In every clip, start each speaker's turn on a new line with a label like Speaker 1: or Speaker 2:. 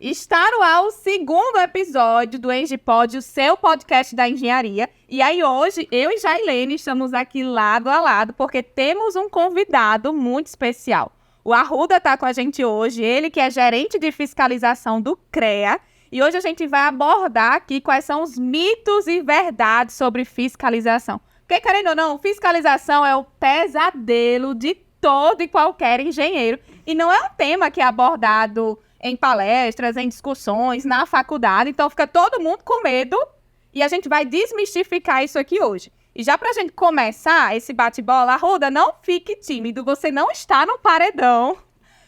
Speaker 1: Está no ar o segundo episódio do EngiPod, o seu podcast da engenharia. E aí hoje, eu e Jailene estamos aqui lado a lado, porque temos um convidado muito especial. O Arruda está com a gente hoje, ele que é gerente de fiscalização do CREA. E hoje a gente vai abordar aqui quais são os mitos e verdades sobre fiscalização. Porque, querendo ou não, fiscalização é o pesadelo de todo e qualquer engenheiro. E não é um tema que é abordado em palestras, em discussões, na faculdade. Então, fica todo mundo com medo e a gente vai desmistificar isso aqui hoje. E já pra gente começar esse bate-bola, Arruda, não fique tímido, você não está no paredão.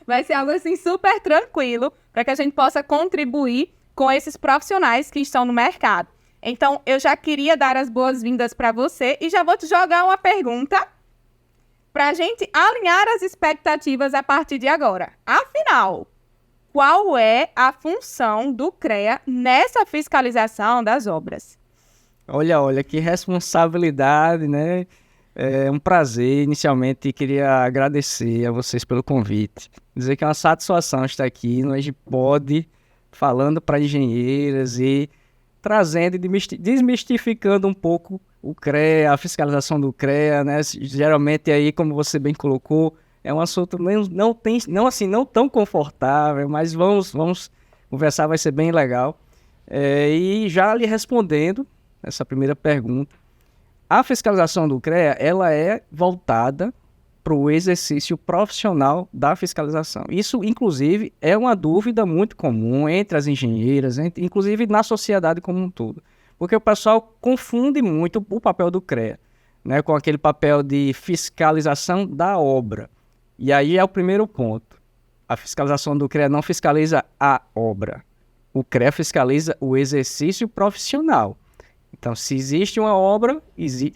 Speaker 1: Vai ser algo assim super tranquilo para que a gente possa contribuir com esses profissionais que estão no mercado. Então, eu já queria dar as boas-vindas para você e já vou te jogar uma pergunta para a gente alinhar as expectativas a partir de agora. Afinal, qual é a função do CREA nessa fiscalização das obras?
Speaker 2: Olha, que responsabilidade, né? É um prazer. Inicialmente, queria agradecer a vocês pelo convite. Dizer que é uma satisfação estar aqui no EngiPod, falando para engenheiras e trazendo e desmistificando um pouco o CREA, a fiscalização do CREA, né? Geralmente aí, como você bem colocou, é um assunto não tão confortável, mas vamos conversar, vai ser bem legal. E já lhe respondendo essa primeira pergunta, a fiscalização do CREA, ela é voltada para o exercício profissional da fiscalização. Isso, inclusive, é uma dúvida muito comum entre as engenheiras, inclusive na sociedade como um todo, porque o pessoal confunde muito o papel do CREA, né, com aquele papel de fiscalização da obra. E aí é o primeiro ponto. A fiscalização do CREA não fiscaliza a obra. O CREA fiscaliza o exercício profissional. Então, se existe uma obra,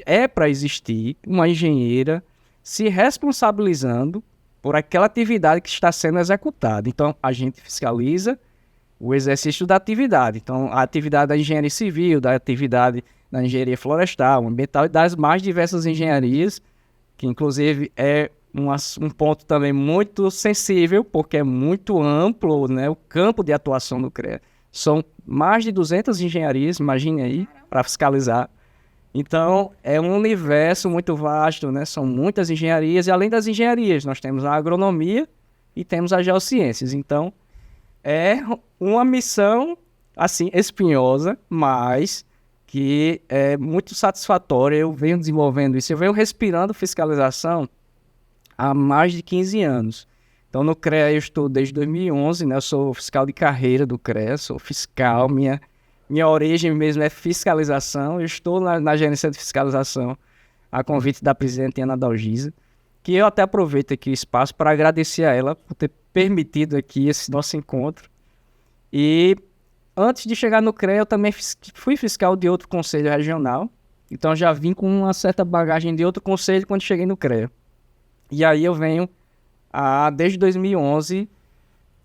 Speaker 2: é para existir uma engenheira se responsabilizando por aquela atividade que está sendo executada. Então, a gente fiscaliza o exercício da atividade. Então, a atividade da engenharia civil, da atividade da engenharia florestal, ambiental e das mais diversas engenharias, que inclusive é um ponto também muito sensível, porque é muito amplo, né, o campo de atuação do CREA. São mais de 200 engenharias, imagine aí, para fiscalizar. Então, é um universo muito vasto, né? São muitas engenharias, e além das engenharias, nós temos a agronomia e temos as geociências. Então, é uma missão, assim, espinhosa, mas que é muito satisfatória. Eu venho desenvolvendo isso, eu venho respirando fiscalização há mais de 15 anos. Então, no CREA eu estou desde 2011, né? Eu sou fiscal de carreira do CREA, sou fiscal, minha origem mesmo é fiscalização. Eu estou na gerência de fiscalização a convite da presidente Ana Dalgisa, que eu até aproveito aqui o espaço para agradecer a ela por ter permitido aqui esse nosso encontro. E antes de chegar no CREA, eu também fui fiscal de outro conselho regional, então já vim com uma certa bagagem de outro conselho quando cheguei no CREA. E aí eu venho desde 2011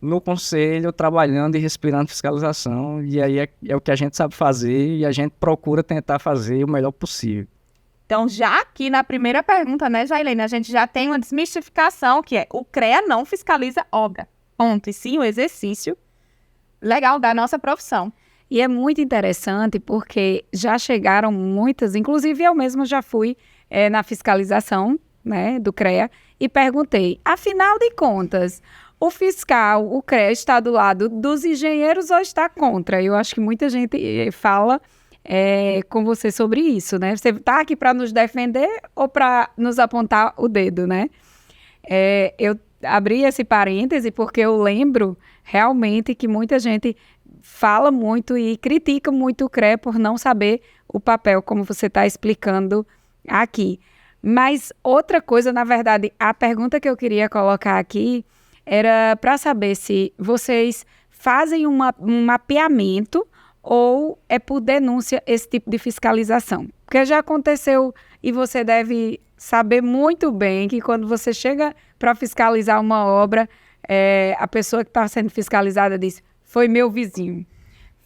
Speaker 2: no conselho, trabalhando e respirando fiscalização, e aí é o que a gente sabe fazer e a gente procura tentar fazer o melhor possível.
Speaker 1: Então, já aqui na primeira pergunta, né, Jailene, a gente já tem uma desmistificação, que é o CREA não fiscaliza obra, ponto, e sim o exercício legal da nossa profissão.
Speaker 3: E é muito interessante porque já chegaram muitas, inclusive eu mesma já fui na fiscalização, né, do CREA, e perguntei, afinal de contas, o fiscal, o CREA, está do lado dos engenheiros ou está contra? Eu acho que muita gente fala com você sobre isso, né? Você está aqui para nos defender ou para nos apontar o dedo, né? Eu abri esse parêntese porque eu lembro realmente que muita gente fala muito e critica muito o CREA por não saber o papel, como você está explicando aqui. Mas outra coisa, na verdade, a pergunta que eu queria colocar aqui era para saber se vocês fazem um mapeamento ou é por denúncia esse tipo de fiscalização. Porque já aconteceu e você deve saber muito bem que quando você chega para fiscalizar uma obra, a pessoa que está sendo fiscalizada diz, foi meu vizinho,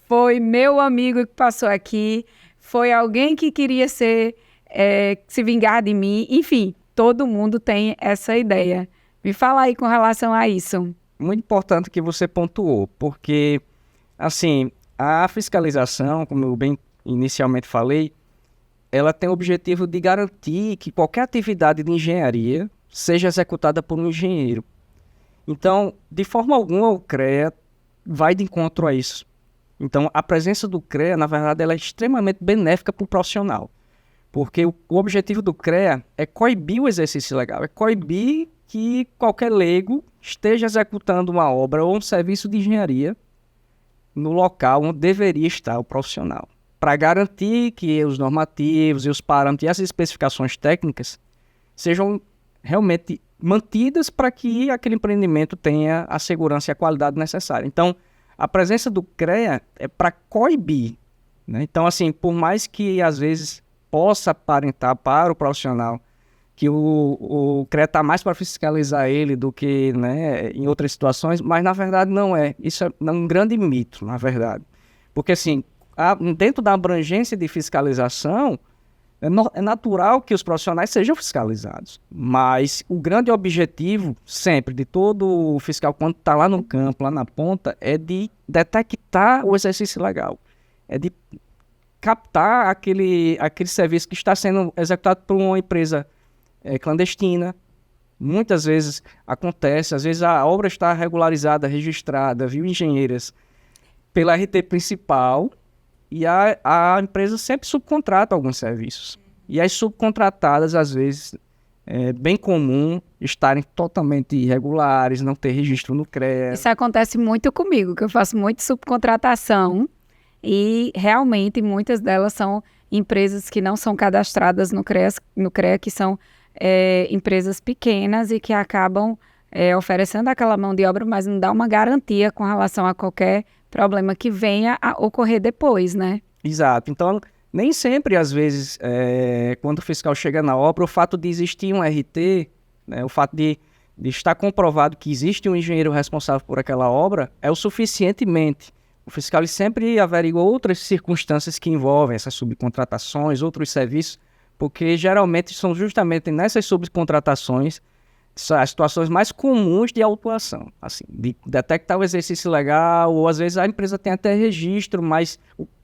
Speaker 3: foi meu amigo que passou aqui, foi alguém que queria se vingar de mim, enfim, todo mundo tem essa ideia. Me fala aí com relação a isso.
Speaker 2: Muito importante que você pontuou, porque Assim, a fiscalização, como eu bem inicialmente falei, ela tem o objetivo de garantir que qualquer atividade de engenharia seja executada por um engenheiro. Então, de forma alguma, o CREA vai de encontro a isso. Então, a presença do CREA, na verdade, ela é extremamente benéfica para o profissional. Porque o objetivo do CREA é coibir o exercício legal, é coibir que qualquer leigo esteja executando uma obra ou um serviço de engenharia no local onde deveria estar o profissional, para garantir que os normativos e os parâmetros e as especificações técnicas sejam realmente mantidas para que aquele empreendimento tenha a segurança e a qualidade necessária. Então, a presença do CREA é para coibir, né? Então, assim, por mais que às vezes possa aparentar para o profissional que o CREA está mais para fiscalizar ele do que, né, em outras situações, mas na verdade não é. Isso é um grande mito, na verdade. Porque assim, dentro da abrangência de fiscalização, é natural que os profissionais sejam fiscalizados. Mas o grande objetivo, sempre, de todo fiscal, quando está lá no campo, lá na ponta, é de detectar o exercício legal. É de captar aquele serviço que está sendo executado por uma empresa clandestina. Muitas vezes acontece, às vezes a obra está regularizada, registrada, engenheiras, pela RT principal, e a empresa sempre subcontrata alguns serviços. E as subcontratadas, às vezes, é bem comum estarem totalmente irregulares, não ter registro no CREA.
Speaker 3: Isso acontece muito comigo, que eu faço muito subcontratação, e realmente muitas delas são empresas que não são cadastradas no CREA, que são empresas pequenas e que acabam oferecendo aquela mão de obra, mas não dá uma garantia com relação a qualquer problema que venha a ocorrer depois, né?
Speaker 2: Exato. Então, nem sempre, às vezes, quando o fiscal chega na obra, o fato de existir um RT, né, o fato de estar comprovado que existe um engenheiro responsável por aquela obra, é o suficientemente. O fiscal ele sempre averigua outras circunstâncias que envolvem essas subcontratações, outros serviços, porque geralmente são justamente nessas subcontratações as situações mais comuns de autuação, assim, de detectar o exercício legal, ou às vezes a empresa tem até registro, mas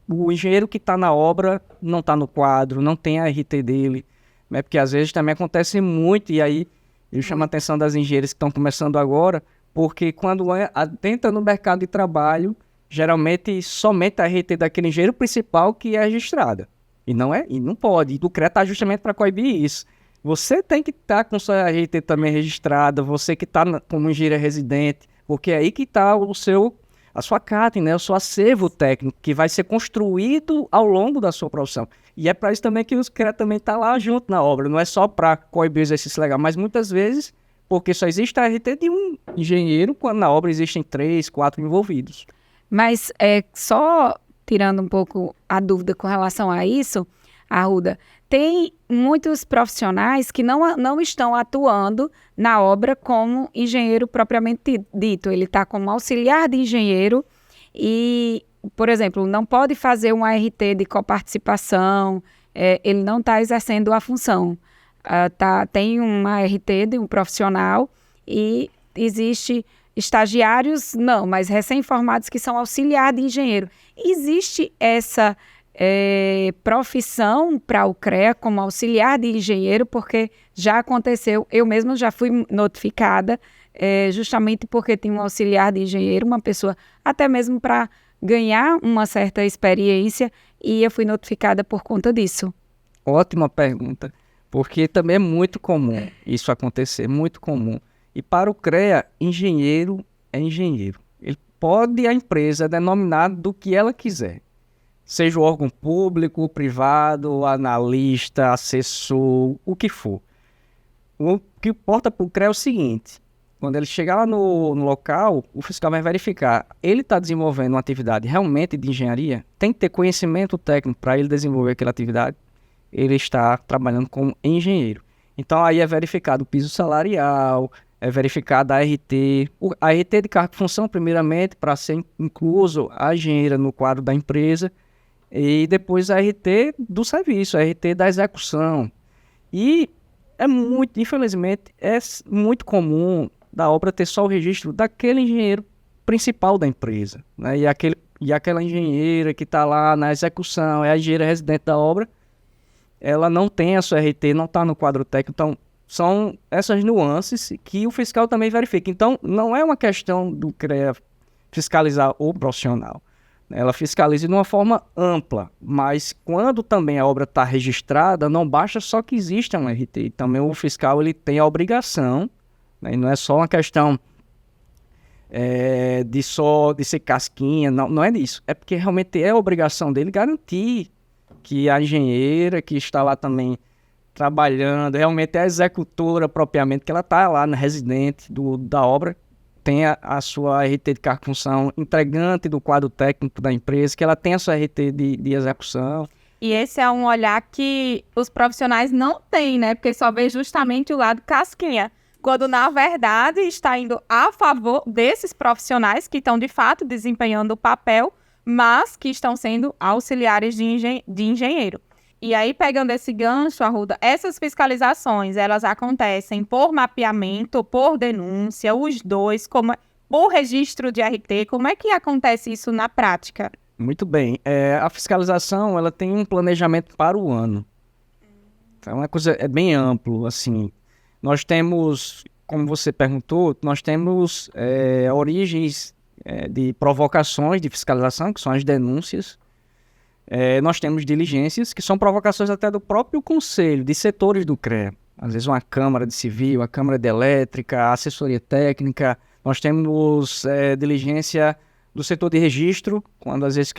Speaker 2: o engenheiro que está na obra não está no quadro, não tem a RT dele, né? Porque às vezes também acontece muito, e aí eu chamo a atenção das engenheiras que estão começando agora, porque quando entra no mercado de trabalho, geralmente somente a RT daquele engenheiro principal que é registrada. E não pode. E o CREA está justamente para coibir isso. Você tem que estar com sua RT também registrada, você que está como engenheiro residente, porque é aí que está a sua CAT, né? O seu acervo técnico, que vai ser construído ao longo da sua profissão. E é para isso também que o CREA também está lá junto na obra. Não é só para coibir o exercício legal, mas muitas vezes, porque só existe a RT de um engenheiro, quando na obra existem 3, 4 envolvidos.
Speaker 3: Mas só tirando um pouco a dúvida com relação a isso, Arruda, tem muitos profissionais que não estão atuando na obra como engenheiro propriamente dito. Ele está como auxiliar de engenheiro e, por exemplo, não pode fazer um ART de coparticipação, ele não está exercendo a função. Tem uma ART de um profissional e existe estagiários, não, mas recém-formados que são auxiliar de engenheiro. Existe essa profissão para o CREA como auxiliar de engenheiro, porque já aconteceu, eu mesma já fui notificada, justamente porque tinha um auxiliar de engenheiro, uma pessoa até mesmo para ganhar uma certa experiência, e eu fui notificada por conta disso.
Speaker 2: Ótima pergunta, porque também é muito comum isso acontecer, muito comum. E para o CREA, engenheiro é engenheiro. A empresa denominar do que ela quiser. Seja o órgão público, privado, analista, assessor, o que for. O que importa para o CREA é o seguinte: quando ele chegar lá no local, o fiscal vai verificar. Ele está desenvolvendo uma atividade realmente de engenharia? Tem que ter conhecimento técnico para ele desenvolver aquela atividade? Ele está trabalhando como engenheiro. Então aí é verificado o piso salarial, é verificada a RT, a RT de cargo e função, primeiramente, para ser incluso a engenheira no quadro da empresa, e depois a RT do serviço, a RT da execução. E infelizmente, é muito comum da obra ter só o registro daquele engenheiro principal da empresa, né? E aquele e aquela engenheira que está lá na execução, é a engenheira residente da obra, ela não tem a sua RT, não está no quadro técnico. Então, são essas nuances que o fiscal também verifica. Então, não é uma questão do CREA fiscalizar o profissional. Ela fiscaliza de uma forma ampla, mas quando também a obra está registrada, não basta só que exista um RT. Também o fiscal ele tem a obrigação, né, e não é só uma questão de ser casquinha, não é isso. É porque realmente é a obrigação dele garantir que a engenheira que está lá também trabalhando, realmente é a executora propriamente, que ela está lá na residente da obra, tem a sua RT de cargo e função, entregante do quadro técnico da empresa, que ela tem a sua RT de execução.
Speaker 1: E esse é um olhar que os profissionais não têm, né? Porque só vê justamente o lado casquinha. Quando, na verdade, está indo a favor desses profissionais que estão, de fato, desempenhando o papel, mas que estão sendo auxiliares de engenheiro. E aí, pegando esse gancho, Arruda, essas fiscalizações, elas acontecem por mapeamento, por denúncia, os dois, por registro de RT, como é que acontece isso na prática?
Speaker 2: Muito bem. A fiscalização, ela tem um planejamento para o ano. Então, é uma coisa bem amplo, assim. Nós temos, como você perguntou, nós temos origens de provocações de fiscalização, que são as denúncias. Nós temos diligências, que são provocações até do próprio conselho, de setores do CREA. Às vezes uma Câmara de Civil, a Câmara de Elétrica, a assessoria técnica. Nós temos diligência do setor de registro, quando às vezes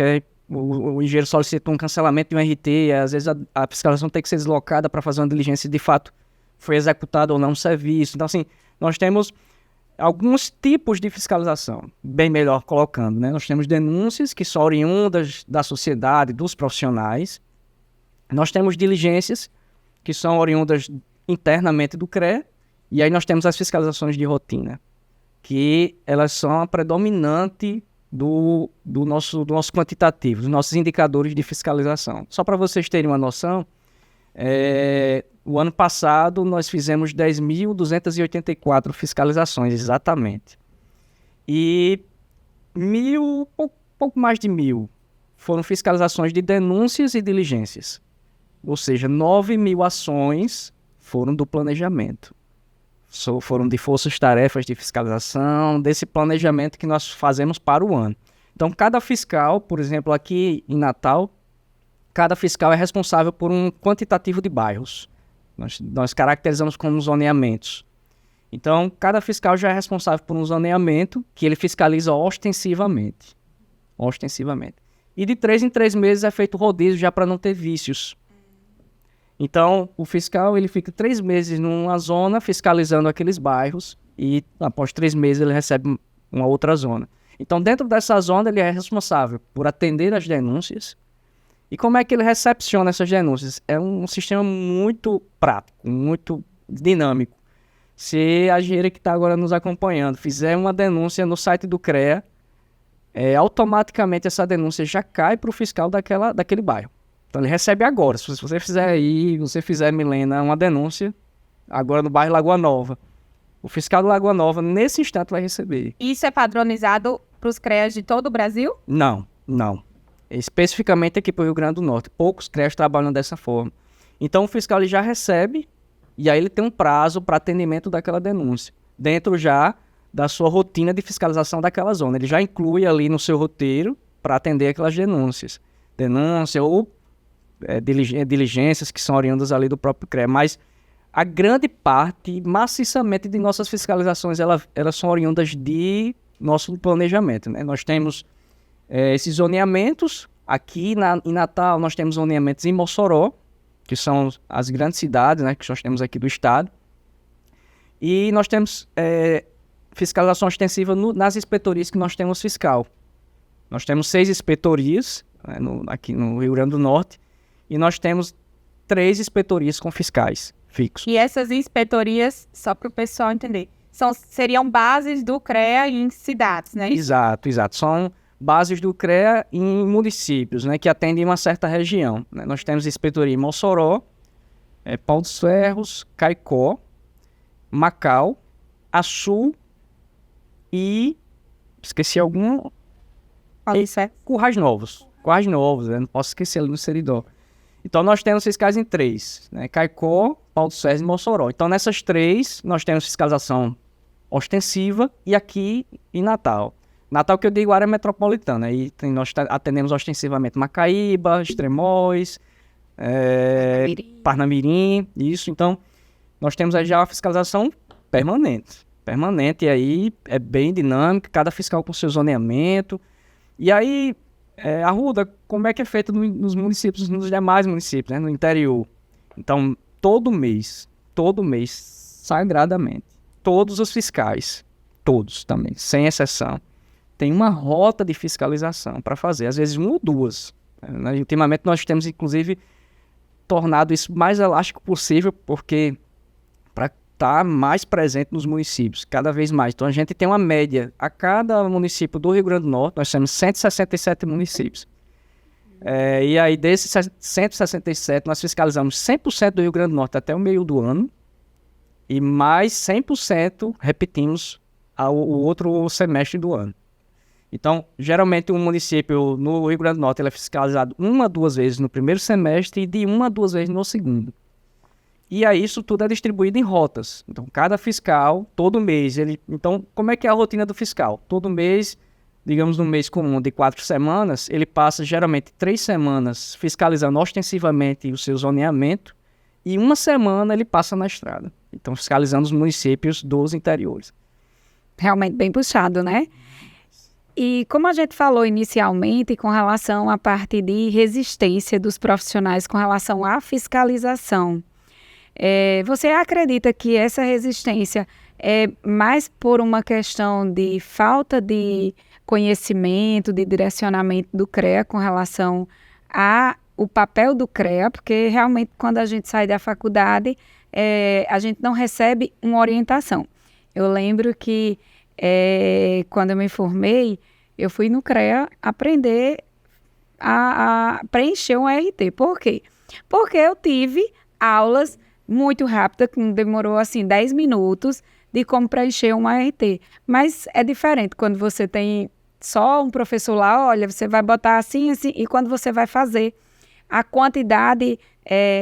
Speaker 2: o engenheiro solicita um cancelamento de um RT, e às vezes a fiscalização tem que ser deslocada para fazer uma diligência de fato foi executado ou não o serviço. Então, assim, nós temos alguns tipos de fiscalização, bem melhor colocando, né? Nós temos denúncias que são oriundas da sociedade, dos profissionais. Nós temos diligências que são oriundas internamente do CREA. E aí nós temos as fiscalizações de rotina, que elas são a predominante do nosso quantitativo, dos nossos indicadores de fiscalização. Só para vocês terem uma noção, o ano passado nós fizemos 10.284 fiscalizações, exatamente. E pouco mais de 1.000 foram fiscalizações de denúncias e diligências. Ou seja, 9.000 ações foram do planejamento. Foram de forças-tarefas de fiscalização, desse planejamento que nós fazemos para o ano. Então, cada fiscal, por exemplo, aqui em Natal, cada fiscal é responsável por um quantitativo de bairros. Nós caracterizamos como zoneamentos. Então, cada fiscal já é responsável por um zoneamento que ele fiscaliza ostensivamente. E de 3 em 3 meses é feito rodízio já para não ter vícios. Então, o fiscal ele fica 3 meses numa zona fiscalizando aqueles bairros e após 3 meses ele recebe uma outra zona. Então, dentro dessa zona, ele é responsável por atender as denúncias. E como é que ele recepciona essas denúncias? É um sistema muito prático, muito dinâmico. Se a engenheira que está agora nos acompanhando fizer uma denúncia no site do CREA, automaticamente essa denúncia já cai para o fiscal daquele bairro. Então ele recebe agora. Se você fizer, Milena, uma denúncia, agora no bairro Lagoa Nova, o fiscal do Lagoa Nova, nesse instante, vai receber.
Speaker 1: Isso é padronizado para os CREAs de todo o Brasil?
Speaker 2: Não. Especificamente aqui para o Rio Grande do Norte. Poucos CREAs trabalham dessa forma. Então o fiscal ele já recebe e aí ele tem um prazo para atendimento daquela denúncia, dentro já da sua rotina de fiscalização daquela zona. Ele já inclui ali no seu roteiro para atender aquelas denúncias. Denúncia ou diligências que são oriundas ali do próprio CREA. Mas a grande parte, maciçamente, de nossas fiscalizações, elas são oriundas de nosso planejamento, né? Nós temos esses zoneamentos. Aqui em Natal, nós temos zoneamentos em Mossoró, que são as grandes cidades, né, que nós temos aqui do estado. E nós temos fiscalização extensiva nas inspetorias que nós temos fiscal. Nós temos 6 inspetorias, né, aqui no Rio Grande do Norte, e nós temos 3 inspetorias com fiscais fixos.
Speaker 1: E essas inspetorias, só para o pessoal entender, seriam bases do CREA em cidades, né?
Speaker 2: Exato. São bases do CREA em municípios, né, que atendem uma certa região, né? Nós temos inspetoria em Mossoró, Pau dos Ferros, Caicó, Macau, Açu e... esqueci algum... Currais Novos, né? Não posso esquecer ali no Seridó. Então, nós temos fiscais em 3, né? Caicó, Paulo César e Mossoró. Então, nessas 3, nós temos fiscalização ostensiva e aqui em Natal. Natal, que eu digo, área metropolitana. Aí nós atendemos ostensivamente Macaíba, Extremóis, Parnamirim, isso. Então, nós temos aí já uma fiscalização permanente. E aí é bem dinâmico, cada fiscal com seu zoneamento. E aí, Arruda, como é que é feito nos municípios, nos demais municípios, né, no interior? Então, todo mês, sagradamente, todos os fiscais, todos também, sem exceção, tem uma rota de fiscalização para fazer, às vezes 1 ou 2. Ultimamente nós temos, inclusive, tornado isso mais elástico possível, porque para estar mais presente nos municípios, cada vez mais. Então a gente tem uma média, a cada município do Rio Grande do Norte, nós temos 167 municípios. E aí desses 167, nós fiscalizamos 100% do Rio Grande do Norte até o meio do ano, e mais 100% repetimos o outro semestre do ano. Então, geralmente, um município no Rio Grande do Norte ele é fiscalizado 1 a 2 vezes no primeiro semestre e de 1 a 2 vezes no segundo. E aí, isso tudo é distribuído em rotas. Então, cada fiscal, todo mês, Então, como é que é a rotina do fiscal? Todo mês, digamos, no mês comum de 4 semanas, ele passa, geralmente, 3 semanas fiscalizando ostensivamente o seu zoneamento e 1 semana ele passa na estrada. Então, fiscalizando os municípios dos interiores.
Speaker 3: Realmente bem puxado, né? E como a gente falou inicialmente com relação à parte de resistência dos profissionais com relação à fiscalização, você acredita que essa resistência é mais por uma questão de falta de conhecimento, de direcionamento do CREA com relação ao papel do CREA? Porque realmente quando a gente sai da faculdade, a gente não recebe uma orientação. Eu lembro que quando eu me formei, eu fui no CREA aprender a preencher um RT. Por quê? Porque eu tive aulas muito rápidas, que demorou assim 10 minutos, de como preencher um ART. Mas é diferente quando você tem só um professor lá, olha, você vai botar assim, assim, e quando você vai fazer a quantidade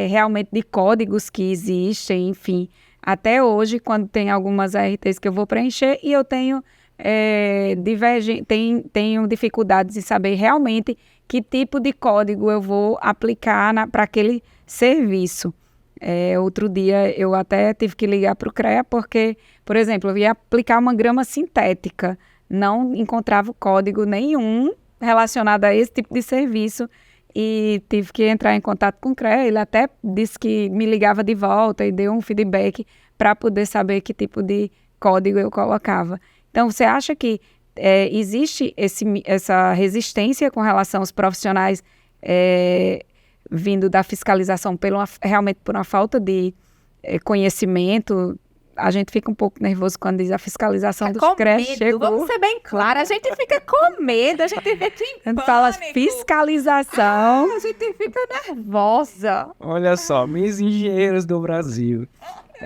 Speaker 3: realmente de códigos que existem, enfim. Até hoje, quando tem algumas ARTs que eu vou preencher e eu tenho tenho dificuldades em saber realmente que tipo de código eu vou aplicar para aquele serviço. Outro dia eu até tive que ligar para o CREA porque, por exemplo, eu ia aplicar uma grama sintética, não encontrava código nenhum relacionado a esse tipo de serviço e tive que entrar em contato com o CREA. Ele até disse que me ligava de volta e deu um feedback para poder saber que tipo de código eu colocava. Então, você acha que existe essa resistência com relação aos profissionais vindo da fiscalização realmente por uma falta de conhecimento? A gente fica um pouco nervoso quando diz a fiscalização dos creches chegou.
Speaker 1: Vamos ser bem claros, a gente fica com medo, a gente fica em pânico.
Speaker 3: A gente fala fiscalização.
Speaker 1: A gente fica nervosa.
Speaker 2: Olha só, meus engenheiros do Brasil.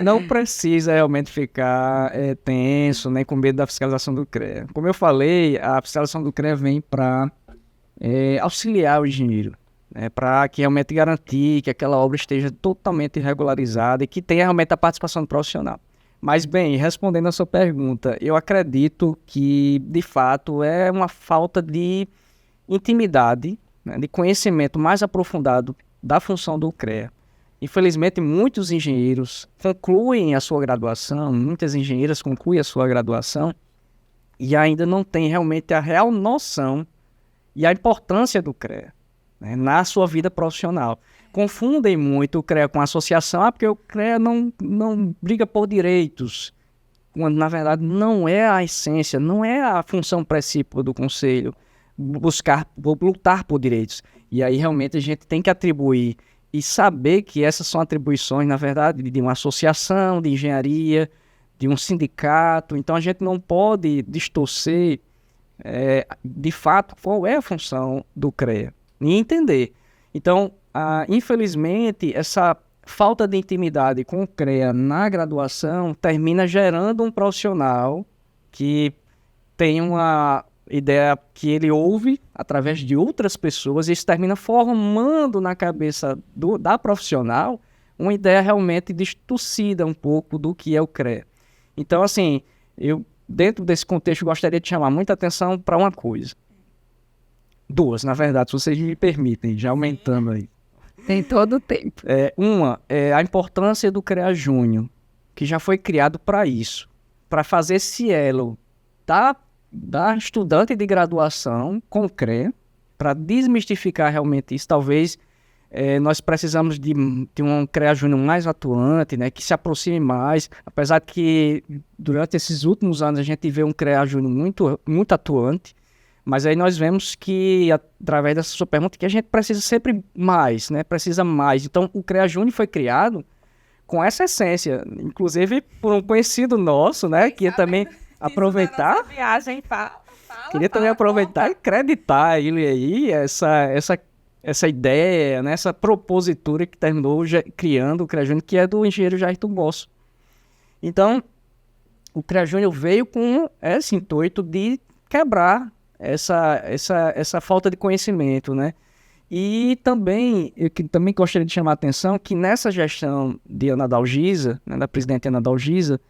Speaker 2: Não precisa realmente ficar tenso, nem com medo da fiscalização do CREA. Como eu falei, a fiscalização do CREA vem para auxiliar o engenheiro, para que realmente garantir que aquela obra esteja totalmente regularizada e que tenha realmente a participação do profissional. Mas, bem, respondendo a sua pergunta, eu acredito que, de fato, é uma falta de intimidade, de conhecimento mais aprofundado da função do CREA. Infelizmente, muitos engenheiros concluem a sua graduação, muitas engenheiras concluem a sua graduação e ainda não têm realmente a real noção e a importância do CREA, na sua vida profissional. Confundem muito o CREA com a associação, porque o CREA não briga por direitos, quando na verdade não é a essência, não é a função principal do conselho, lutar por direitos. E aí realmente a gente tem que atribuir e saber que essas são atribuições, na verdade, de uma associação de engenharia, de um sindicato. Então a gente não pode distorcer de fato qual é a função do CREA e entender. Então, infelizmente, essa falta de intimidade com o CREA na graduação termina gerando um profissional que tem uma ideia que ele ouve através de outras pessoas, e isso termina formando na cabeça da profissional uma ideia realmente distorcida um pouco do que é o CREA. Então, assim, eu, dentro desse contexto, gostaria de chamar muita atenção para uma coisa. Duas, na verdade, se vocês me permitem, já aumentando aí.
Speaker 3: Tem todo o tempo.
Speaker 2: Uma é a importância do CREA Júnior, que já foi criado para isso, para fazer esse elo da estudante de graduação com o CREA, para desmistificar realmente isso. Talvez nós precisamos de um CREA Júnior mais atuante, né, que se aproxime mais, apesar de que durante esses últimos anos a gente vê um CREA Júnior muito, muito atuante, mas aí nós vemos que, através dessa sua pergunta, que a gente precisa sempre mais, né, precisa mais. Então, o CREA Júnior foi criado com essa essência, inclusive por um conhecido nosso, né, que ia também aproveitar, queria também aproveitar e acreditar ele aí, essa ideia, né, essa propositura que terminou criando o CREA Júnior, que é do engenheiro Jairton Bosso. Então, o CREA Júnior veio com esse intuito de quebrar essa falta de conhecimento, né? E também, eu também gostaria de chamar a atenção que nessa gestão de Ana Dalgisa, né, da presidente Ana Dalgisa,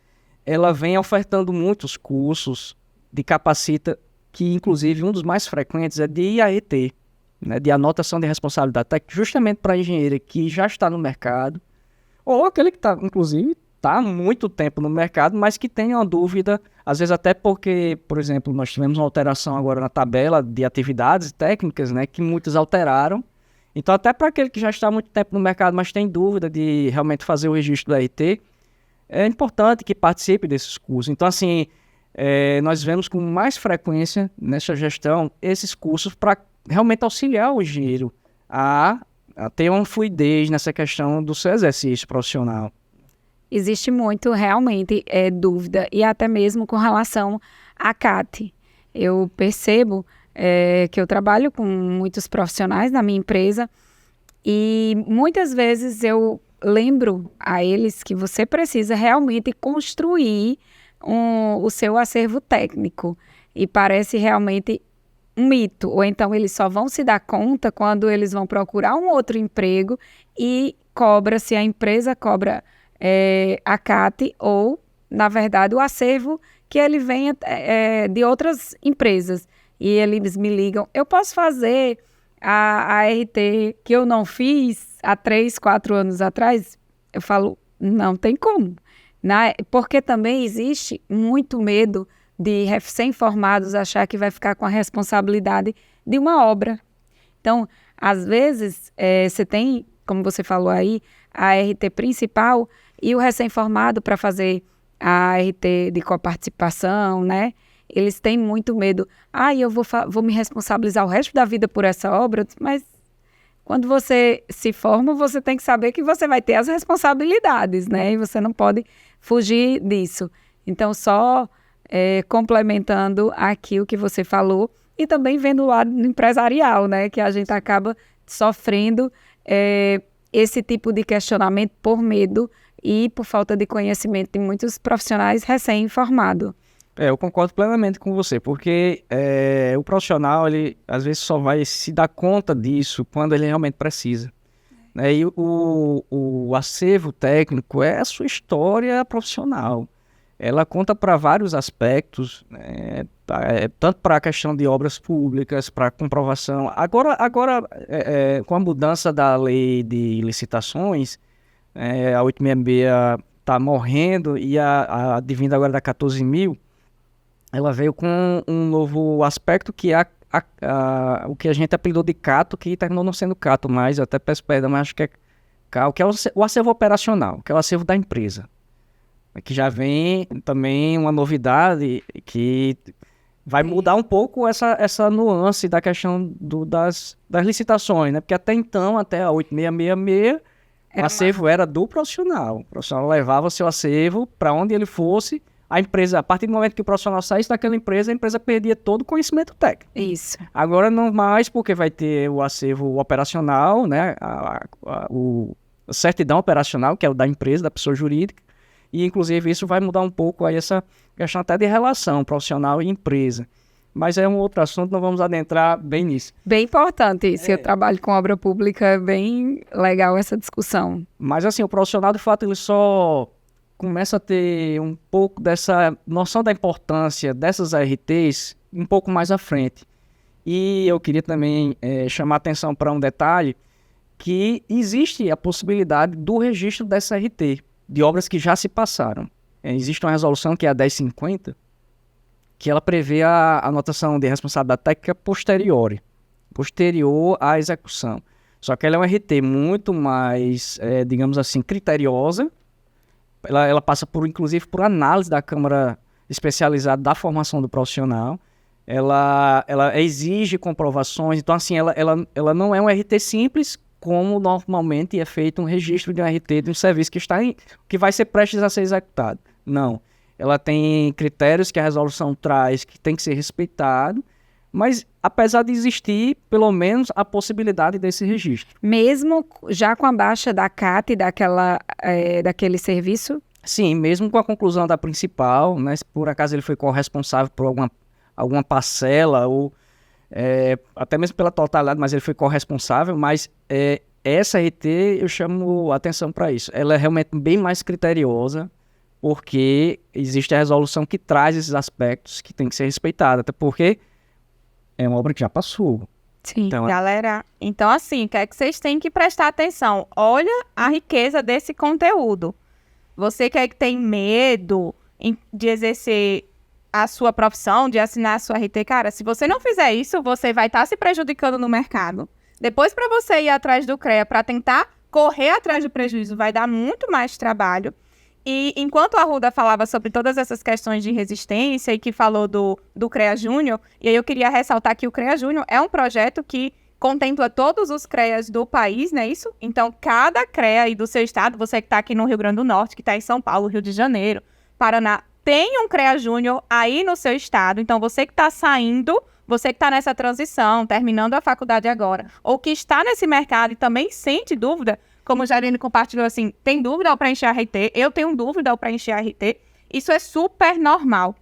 Speaker 2: ela vem ofertando muitos cursos de capacita, que inclusive um dos mais frequentes é de IAET, né, de anotação de responsabilidade técnica, justamente para engenheiro que já está no mercado, ou aquele que está, inclusive, está há muito tempo no mercado, mas que tem uma dúvida, às vezes até porque, por exemplo, nós tivemos uma alteração agora na tabela de atividades técnicas, né, que muitos alteraram. Então, até para aquele que já está há muito tempo no mercado, mas tem dúvida de realmente fazer o registro da IT, é importante que participe desses cursos. Então, assim, nós vemos com mais frequência nessa gestão esses cursos para realmente auxiliar o engenheiro a ter uma fluidez nessa questão do seu exercício profissional.
Speaker 3: Existe muito, realmente, dúvida, e até mesmo com relação à CAT. Eu percebo que eu trabalho com muitos profissionais na minha empresa e muitas vezes eu lembro a eles que você precisa realmente construir o seu acervo técnico, e parece realmente um mito, ou então eles só vão se dar conta quando eles vão procurar um outro emprego e cobra-se, a empresa cobra a CAT, ou, na verdade, o acervo que ele vem de outras empresas. E eles me ligam, eu posso fazer a RT que eu não fiz há 3, 4 anos atrás? Eu falo, não tem como. Porque também existe muito medo de recém-formados achar que vai ficar com a responsabilidade de uma obra. Então, às vezes, você tem, como você falou aí, a RT principal e o recém-formado para fazer a RT de coparticipação, né? Eles têm muito medo. Eu vou me responsabilizar o resto da vida por essa obra, mas quando você se forma, você tem que saber que você vai ter as responsabilidades, né? E você não pode fugir disso. Então, só complementando aqui o que você falou, e também vendo o lado empresarial, né? Que a gente acaba sofrendo esse tipo de questionamento por medo e por falta de conhecimento de muitos profissionais recém-formados.
Speaker 2: Eu concordo plenamente com você, porque o profissional, ele às vezes só vai se dar conta disso quando ele realmente precisa. Né? E o acervo técnico é a sua história profissional. Ela conta para vários aspectos, né? Tanto para a questão de obras públicas, para comprovação. Agora com a mudança da lei de licitações, a 866 está morrendo e a advinda agora da 14.000, ela veio com um novo aspecto que é o que a gente apelidou de CATO, que terminou não sendo CATO mais, eu até peço perdão, mas acho que é CAO, que é o acervo operacional, que é o acervo da empresa. Que já vem também uma novidade que vai mudar um pouco essa nuance da questão das licitações, né? Porque até então, até a 8666, o acervo era do profissional. O profissional levava seu acervo para onde ele fosse. A empresa, a partir do momento que o profissional saísse daquela empresa, a empresa perdia todo o conhecimento técnico.
Speaker 3: Isso.
Speaker 2: Agora não mais, porque vai ter o acervo operacional, né? A certidão operacional, que é o da empresa, da pessoa jurídica. E, inclusive, isso vai mudar um pouco aí essa questão até de relação profissional e empresa. Mas é um outro assunto, não vamos adentrar bem nisso.
Speaker 3: Bem importante, se eu trabalho com obra pública, é bem legal essa discussão.
Speaker 2: Mas assim, o profissional, de fato, ele só começa a ter um pouco dessa noção da importância dessas ARTs um pouco mais à frente. E eu queria também chamar a atenção para um detalhe, que existe a possibilidade do registro dessa ART, de obras que já se passaram. Existe uma resolução que é a 1050, que ela prevê a anotação de responsabilidade técnica posterior à execução. Só que ela é uma RT muito mais, digamos assim, criteriosa. Ela passa, inclusive, por análise da Câmara Especializada da Formação do Profissional. Ela exige comprovações. Então, assim, ela não é um RT simples, como normalmente é feito um registro de um RT de um serviço que vai ser prestes a ser executado. Não. Ela tem critérios que a resolução traz que tem que ser respeitado, mas apesar de existir, pelo menos, a possibilidade desse registro.
Speaker 3: Mesmo já com a baixa da CAT e daquele serviço?
Speaker 2: Sim, mesmo com a conclusão da principal, né, se por acaso ele foi corresponsável por alguma parcela, ou até mesmo pela totalidade, mas ele foi corresponsável, mas essa RT eu chamo atenção para isso. Ela é realmente bem mais criteriosa, porque existe a resolução que traz esses aspectos que tem que ser respeitada, até porque é uma obra que já passou.
Speaker 3: Sim.
Speaker 1: Então, galera, então assim, o que é que vocês têm que prestar atenção? Olha a riqueza desse conteúdo. Você que tem medo de exercer a sua profissão, de assinar a sua RT, cara, se você não fizer isso, você vai estar se prejudicando no mercado. Depois, para você ir atrás do CREA, para tentar correr atrás do prejuízo, vai dar muito mais trabalho. E enquanto a Ruda falava sobre todas essas questões de resistência e que falou do CREA Júnior, e aí eu queria ressaltar que o CREA Júnior é um projeto que contempla todos os CREAs do país, não é isso? Então, cada CREA aí do seu estado, você que está aqui no Rio Grande do Norte, que está em São Paulo, Rio de Janeiro, Paraná, tem um CREA Júnior aí no seu estado. Então, você que está saindo, você que está nessa transição, terminando a faculdade agora, ou que está nesse mercado e também sente dúvida, como o Jarine compartilhou assim, tem dúvida ao preencher a RT, eu tenho dúvida ao preencher a RT, isso é super normal.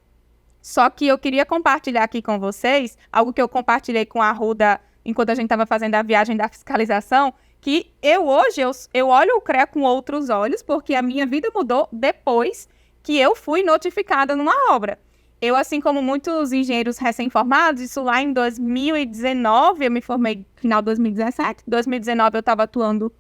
Speaker 1: Só que eu queria compartilhar aqui com vocês, algo que eu compartilhei com a Ruda enquanto a gente estava fazendo a viagem da fiscalização, que hoje eu olho o CREA com outros olhos, porque a minha vida mudou depois que eu fui notificada numa obra. Eu, assim como muitos engenheiros recém-formados, isso lá em 2019, eu me formei no final de 2017, 2019 eu estava atuando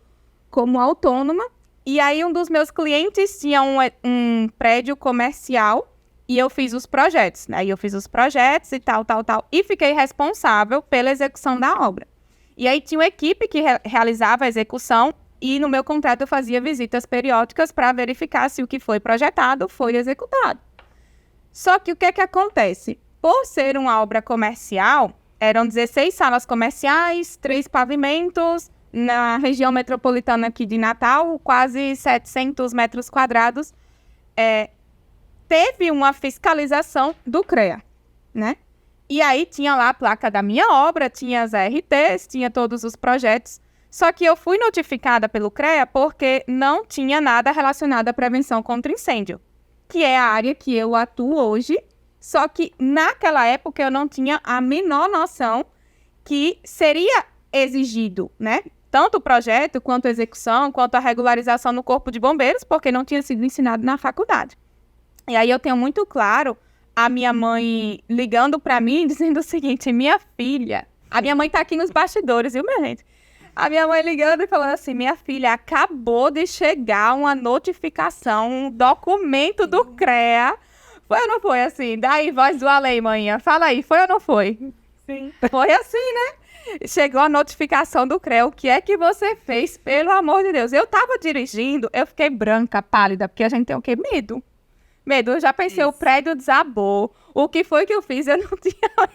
Speaker 1: como autônoma, e aí um dos meus clientes tinha um prédio comercial e eu fiz os projetos, né? E eu fiz os projetos e tal, e fiquei responsável pela execução da obra. E aí tinha uma equipe que realizava a execução e no meu contrato eu fazia visitas periódicas para verificar se o que foi projetado foi executado. Só que o que é que acontece? Por ser uma obra comercial, eram 16 salas comerciais, 3 pavimentos, na região metropolitana aqui de Natal, quase 700 metros quadrados, teve uma fiscalização do CREA, né? E aí tinha lá a placa da minha obra, tinha as ARTs, tinha todos os projetos, só que eu fui notificada pelo CREA porque não tinha nada relacionado à prevenção contra incêndio, que é a área que eu atuo hoje, só que naquela época eu não tinha a menor noção que seria exigido, né? Tanto o projeto, quanto a execução, quanto a regularização no Corpo de Bombeiros, porque não tinha sido ensinado na faculdade. E aí eu tenho muito claro a minha mãe ligando para mim, dizendo o seguinte, minha filha, a minha mãe tá aqui nos bastidores, viu, minha gente? A minha mãe ligando e falando assim, minha filha, acabou de chegar uma notificação, um documento do CREA. Foi ou não foi assim? Daí, voz do além, manhã. Fala aí, foi ou não foi? Sim. Foi assim, né? Chegou a notificação do CREA, o que é que você fez, pelo amor de Deus? Eu tava dirigindo, eu fiquei branca, pálida, porque a gente tem o quê? Medo. Eu já pensei, o prédio desabou. O que foi que eu fiz? Eu não tinha...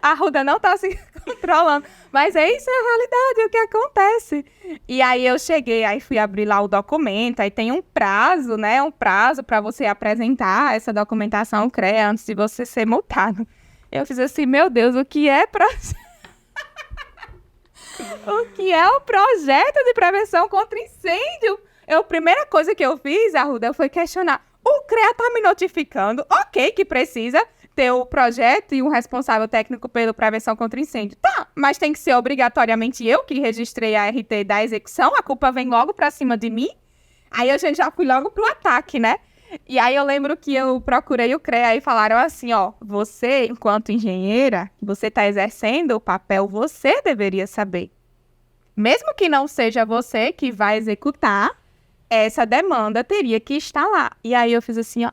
Speaker 1: A Ruda não tá se controlando. Mas isso é a realidade, o que acontece. E aí eu cheguei, aí fui abrir lá o documento, aí tem um prazo, né? Um prazo para você apresentar essa documentação CREA antes de você ser multado. Eu fiz assim, meu Deus, o que é o que é o projeto de prevenção contra incêndio? A primeira coisa que eu fiz, Arruda, foi questionar. O CREA tá me notificando, ok, que precisa ter o projeto e um responsável técnico pela prevenção contra incêndio. Tá, mas tem que ser obrigatoriamente eu que registrei a RT da execução, a culpa vem logo pra cima de mim. Aí a gente já fui logo pro ataque, né? E aí eu lembro que eu procurei o CREA e falaram assim, ó, você, enquanto engenheira, você tá exercendo o papel, você deveria saber. Mesmo que não seja você que vai executar, essa demanda teria que estar lá. E aí eu fiz assim, ó,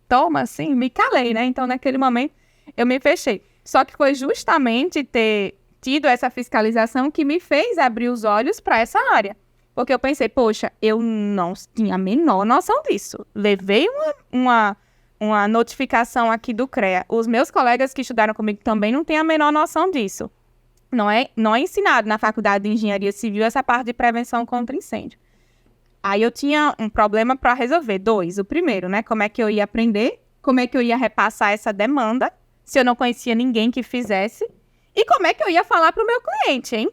Speaker 1: toma, assim, me calei, né? Então, naquele momento, eu me fechei. Só que foi justamente ter tido essa fiscalização que me fez abrir os olhos para essa área. Porque eu pensei, poxa, eu não tinha a menor noção disso. Levei uma notificação aqui do CREA. Os meus colegas que estudaram comigo também não têm a menor noção disso. Não é ensinado na Faculdade de Engenharia Civil essa parte de prevenção contra incêndio. Aí eu tinha um problema para resolver. 2. O primeiro, né? Como é que eu ia aprender? Como é que eu ia repassar essa demanda? Se eu não conhecia ninguém que fizesse? E como é que eu ia falar para o meu cliente, hein?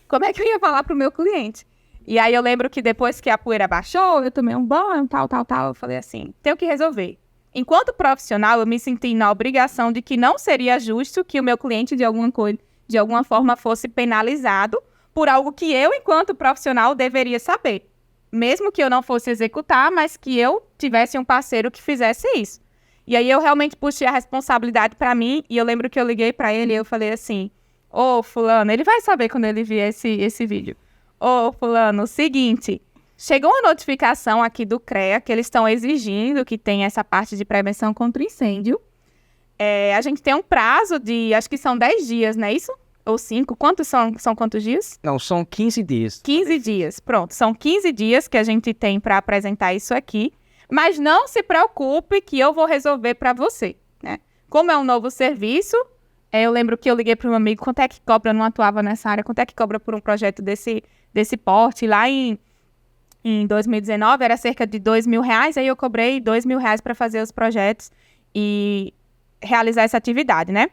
Speaker 1: Como é que eu ia falar para o meu cliente? E aí eu lembro que depois que a poeira baixou, eu tomei um banho, tal. Eu falei assim, tenho que resolver. Enquanto profissional, eu me senti na obrigação de que não seria justo que o meu cliente, de alguma forma, fosse penalizado por algo que eu, enquanto profissional, deveria saber. Mesmo que eu não fosse executar, mas que eu tivesse um parceiro que fizesse isso. E aí eu realmente puxei a responsabilidade para mim, e eu lembro que eu liguei para ele e eu falei assim, ô fulano, ele vai saber quando ele vier esse vídeo. Ô fulano, seguinte, chegou uma notificação aqui do CREA que eles estão exigindo que tenha essa parte de prevenção contra incêndio. A gente tem um prazo de, acho que são 10 dias, não é isso? Ou 5? Quantos são quantos dias?
Speaker 2: Não, são 15 dias.
Speaker 1: 15 dias, pronto. São 15 dias que a gente tem para apresentar isso aqui. Mas não se preocupe que eu vou resolver para você, né? Como é um novo serviço, eu lembro que eu liguei para um amigo, quanto é que cobra, eu não atuava nessa área, quanto é que cobra por um projeto desse porte? Lá em 2019 era cerca de R$2.000, aí eu cobrei R$2.000 para fazer os projetos e realizar essa atividade, né?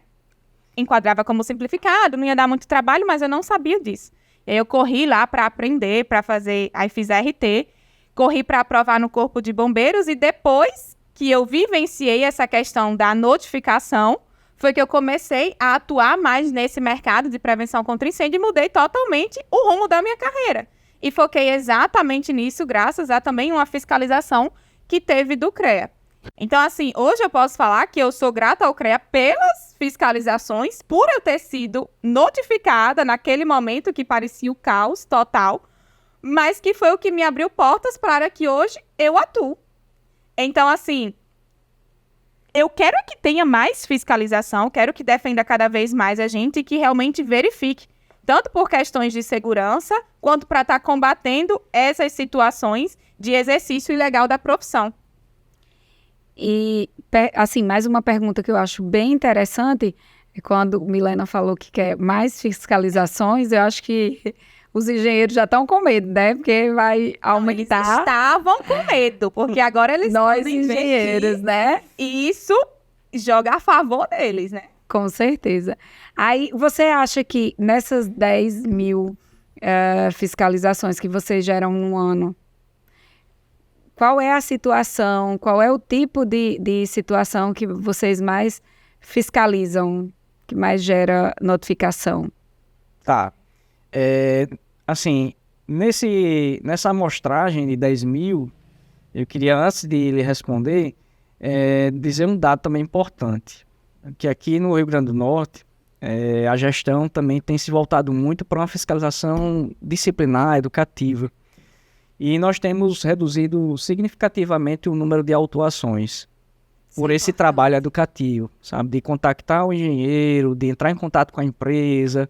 Speaker 1: Enquadrava como simplificado, não ia dar muito trabalho, mas eu não sabia disso. E aí eu corri lá para aprender, para fazer, aí fiz a RT, corri para aprovar no Corpo de Bombeiros e depois que eu vivenciei essa questão da notificação, foi que eu comecei a atuar mais nesse mercado de prevenção contra incêndio e mudei totalmente o rumo da minha carreira. E foquei exatamente nisso, graças a também uma fiscalização que teve do CREA. Então, assim, hoje eu posso falar que eu sou grata ao CREA pelas fiscalizações, por eu ter sido notificada naquele momento que parecia o caos total, mas que foi o que me abriu portas para que hoje eu atuo. Então, assim, eu quero que tenha mais fiscalização, quero que defenda cada vez mais a gente e que realmente verifique, tanto por questões de segurança, quanto para estar combatendo essas situações de exercício ilegal da profissão.
Speaker 3: E, assim, mais uma pergunta que eu acho bem interessante, quando Milena falou que quer mais fiscalizações, eu acho que os engenheiros já estão com medo, né? Porque vai aumentar.
Speaker 1: Eles estavam com medo, porque agora eles
Speaker 3: nós engenheiros, né?
Speaker 1: E isso joga a favor deles, né?
Speaker 3: Com certeza. Aí, você acha que nessas 10.000 fiscalizações que vocês geram no ano, qual é a situação, qual é o tipo de situação que vocês mais fiscalizam, que mais gera notificação?
Speaker 2: Tá. Assim, nessa amostragem de 10.000, eu queria, antes de lhe responder, dizer um dado também importante, que aqui no Rio Grande do Norte, a gestão também tem se voltado muito para uma fiscalização disciplinar, educativa. E nós temos reduzido significativamente o número de autuações por esse trabalho educativo, sabe? De contactar o engenheiro, de entrar em contato com a empresa,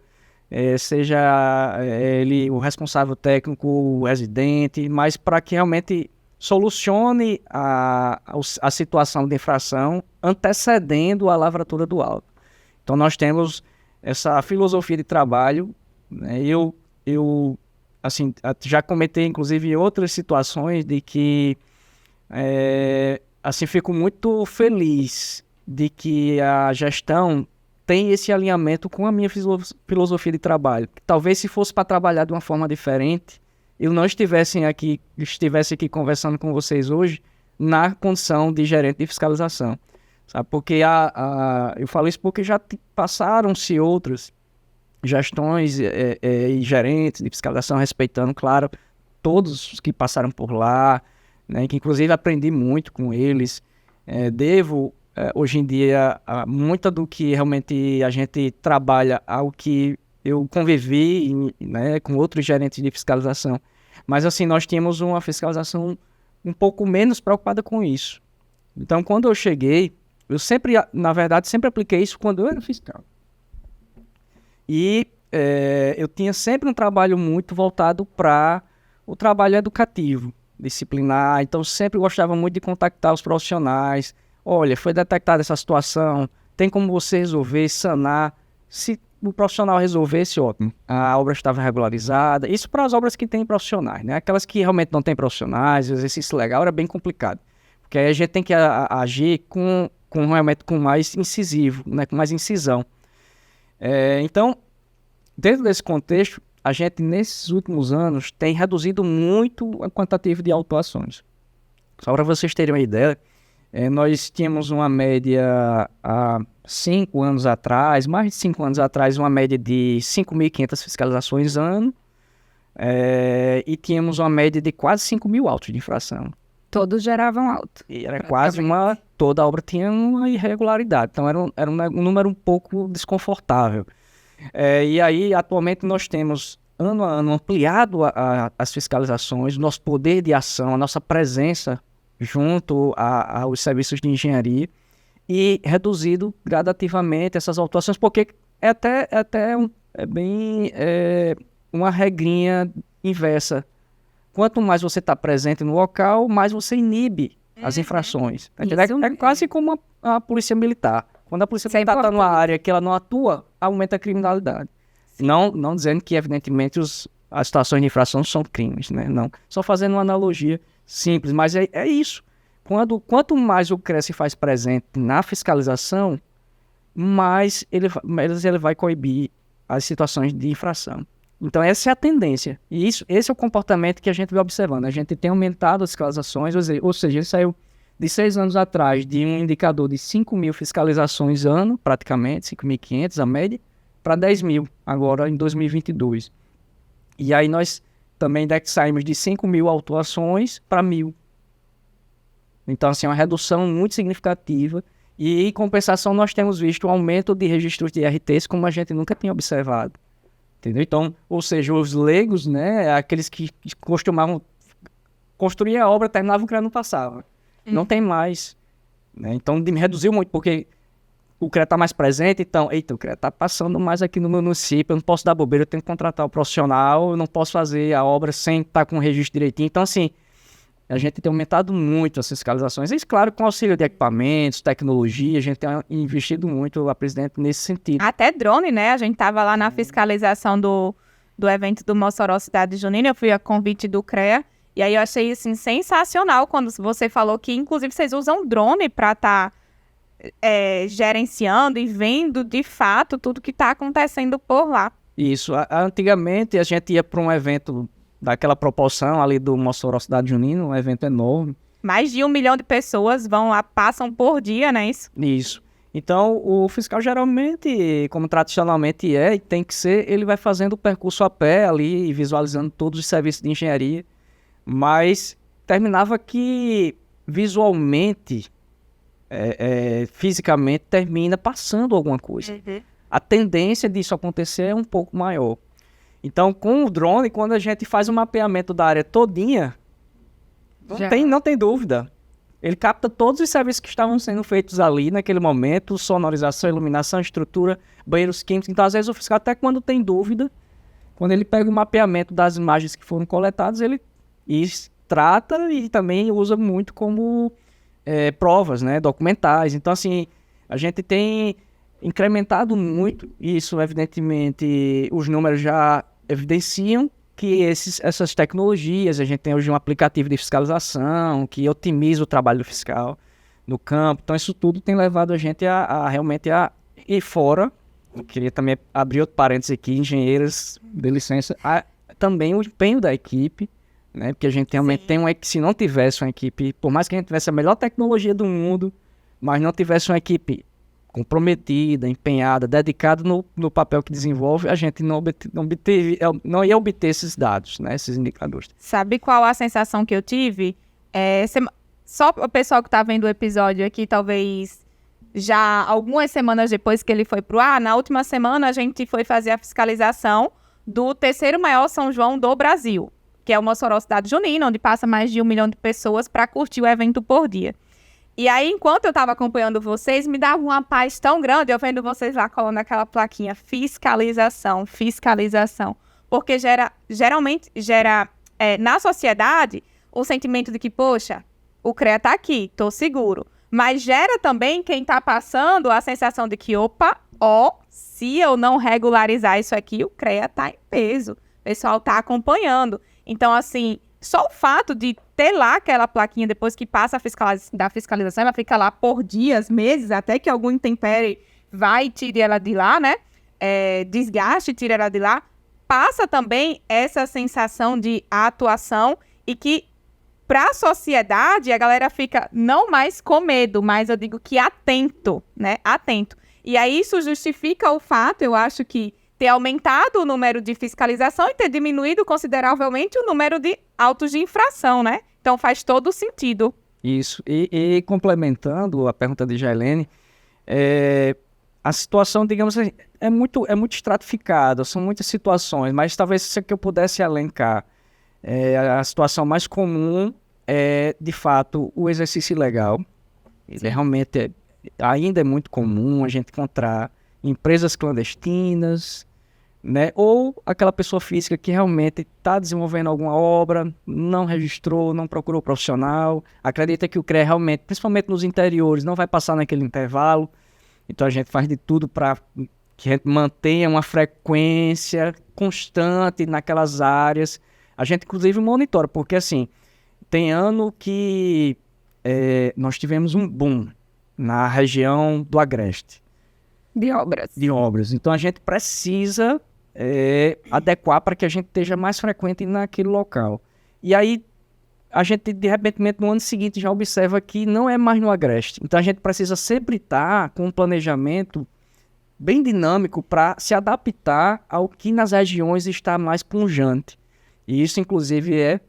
Speaker 2: seja ele o responsável técnico, o residente, mas para que realmente solucione a situação de infração antecedendo a lavratura do auto. Então nós temos essa filosofia de trabalho, né? Eu assim, já comentei, inclusive, outras situações de que, assim, fico muito feliz de que a gestão tem esse alinhamento com a minha filosofia de trabalho. Talvez se fosse para trabalhar de uma forma diferente, eu não estivesse aqui conversando com vocês hoje na condição de gerente de fiscalização. sabe? Porque eu falo isso porque já passaram-se outras gestões e gerentes de fiscalização, respeitando, claro, todos os que passaram por lá, né, que inclusive aprendi muito com eles. Devo, hoje em dia, muita do que realmente a gente trabalha, ao que eu convivi, né, com outros gerentes de fiscalização. Mas assim, nós tínhamos uma fiscalização um pouco menos preocupada com isso. Então, quando eu cheguei, eu sempre, na verdade, sempre apliquei isso quando eu era fiscal. E eu tinha sempre um trabalho muito voltado para o trabalho educativo, disciplinar. Então, sempre gostava muito de contactar os profissionais. Olha, foi detectada essa situação, tem como você resolver, sanar. Se o profissional resolvesse, ótimo. A obra estava regularizada. Isso para as obras que têm profissionais, né? Aquelas que realmente não têm profissionais, o exercício legal era bem complicado. Porque aí a gente tem que agir realmente com mais incisivo, né? Com mais incisão. Então, dentro desse contexto, a gente, nesses últimos anos, tem reduzido muito a quantitativa de autuações. Só para vocês terem uma ideia, nós tínhamos uma média há 5 anos atrás, mais de 5 anos atrás, uma média de 5.500 fiscalizações ano, e tínhamos uma média de quase 5.000 autos de infração.
Speaker 3: Todos geravam auto.
Speaker 2: E era quase toda a obra tinha uma irregularidade, então era um número um pouco desconfortável. E aí, atualmente, nós temos, ano a ano, ampliado as fiscalizações, o nosso poder de ação, a nossa presença junto aos serviços de engenharia e reduzido gradativamente essas autuações, porque é bem uma regrinha inversa. Quanto mais você está presente no local, mais você inibe as infrações. É quase como a polícia militar. Quando a polícia militar está numa área que ela não atua, aumenta a criminalidade. Não dizendo que, evidentemente, as situações de infração são crimes, né? Não. Só fazendo uma analogia simples, mas é isso. Quanto mais o CREA se faz presente na fiscalização, mais ele vai coibir as situações de infração. Então, essa é a tendência. E esse é o comportamento que a gente vai observando. A gente tem aumentado as fiscalizações, ou seja, ele saiu de 6 anos atrás de um indicador de 5.000 fiscalizações ano, praticamente, 5.500 a média, para 10.000 agora em 2022. E aí nós também saímos de 5.000 autuações para 1.000. Então, assim, é uma redução muito significativa. E, em compensação, nós temos visto um aumento de registros de IRTs como a gente nunca tinha observado. Entendeu? Então, ou seja, os leigos, né, aqueles que costumavam construir a obra, terminavam o CREA não passava. Não tem mais. Né? Então, reduziu muito, porque o CREA está mais presente, então, o CREA está passando mais aqui no meu município, eu não posso dar bobeira, eu tenho que contratar o profissional, eu não posso fazer a obra sem estar com o registro direitinho. Então, assim, a gente tem aumentado muito as fiscalizações. Isso, claro, com auxílio de equipamentos, tecnologia, a gente tem investido muito, a presidente, nesse sentido.
Speaker 1: Até drone, né? A gente estava lá na fiscalização do evento do Mossoró Cidade Junina, eu fui a convite do CREA, e aí eu achei, assim, sensacional quando você falou que, inclusive, vocês usam drone para estar gerenciando e vendo, de fato, tudo que está acontecendo por lá.
Speaker 2: Isso. Antigamente, a gente ia para um evento daquela proporção ali do Mossoró Cidade Junina, um evento enorme.
Speaker 1: Mais de 1 milhão de pessoas vão lá, passam por dia, né?
Speaker 2: Isso. Então, o fiscal geralmente, como tradicionalmente e tem que ser, ele vai fazendo o percurso a pé ali, visualizando todos os serviços de engenharia, mas terminava que visualmente, fisicamente, termina passando alguma coisa.
Speaker 1: Uhum.
Speaker 2: A tendência disso acontecer é um pouco maior. Então, com o drone, quando a gente faz o mapeamento da área todinha, não tem dúvida. Ele capta todos os serviços que estavam sendo feitos ali naquele momento, sonorização, iluminação, estrutura, banheiros químicos. Então, às vezes, o fiscal, até quando tem dúvida, quando ele pega o mapeamento das imagens que foram coletadas, ele trata e também usa muito como provas, né, documentais. Então, assim, a gente tem incrementado muito isso, evidentemente, os números já evidenciam que essas tecnologias, a gente tem hoje um aplicativo de fiscalização que otimiza o trabalho do fiscal no campo, então isso tudo tem levado a gente a realmente ir fora. Eu queria também abrir outro parênteses aqui, engenheiros de licença, também o empenho da equipe, né, porque a gente realmente tem se não tivesse uma equipe, por mais que a gente tivesse a melhor tecnologia do mundo, mas não tivesse uma equipe comprometida, empenhada, dedicada no papel que desenvolve, a gente não ia obter esses dados, né, esses indicadores.
Speaker 1: Sabe qual a sensação que eu tive? Só o pessoal que está vendo o episódio aqui, talvez já algumas semanas depois que ele foi pro ar, na última semana a gente foi fazer a fiscalização do terceiro maior São João do Brasil, que é o Mossoró Cidade Junina, onde passa mais de 1 milhão de pessoas para curtir o evento por dia. E aí, enquanto eu estava acompanhando vocês, me dava uma paz tão grande, eu vendo vocês lá colando aquela plaquinha, fiscalização. Porque geralmente gera na sociedade o sentimento de que, poxa, o CREA tá aqui, tô seguro. Mas gera também quem tá passando a sensação de que, opa, se eu não regularizar isso aqui, o CREA tá em peso. O pessoal tá acompanhando. Então, assim, só o fato de ter lá aquela plaquinha depois que passa da fiscalização, ela fica lá por dias, meses, até que algum intempérie vai e tire ela de lá, né? Desgaste, tire ela de lá. Passa também essa sensação de atuação e que para a sociedade a galera fica não mais com medo, mas eu digo que atento, né? Atento. E aí isso justifica o fato, eu acho que ter aumentado o número de fiscalização e ter diminuído consideravelmente o número de autos de infração, né? Então faz todo sentido.
Speaker 2: Isso. E complementando a pergunta de Jailene, a situação, digamos assim, é muito estratificada, são muitas situações, mas talvez se eu pudesse elencar, a situação mais comum é, de fato, o exercício ilegal. Ele realmente ainda é muito comum a gente encontrar empresas clandestinas, né? Ou aquela pessoa física que realmente está desenvolvendo alguma obra, não registrou, não procurou profissional, acredita que o CREA realmente, principalmente nos interiores, não vai passar naquele intervalo. Então a gente faz de tudo para que a gente mantenha uma frequência constante naquelas áreas. A gente inclusive monitora, porque assim, tem ano que nós tivemos um boom na região do Agreste.
Speaker 3: De obras.
Speaker 2: De obras. Então a gente precisa adequar para que a gente esteja mais frequente naquele local. E aí a gente, de repente, no ano seguinte já observa que não é mais no Agreste. Então a gente precisa sempre estar com um planejamento bem dinâmico para se adaptar ao que nas regiões está mais pungente. E isso, inclusive, é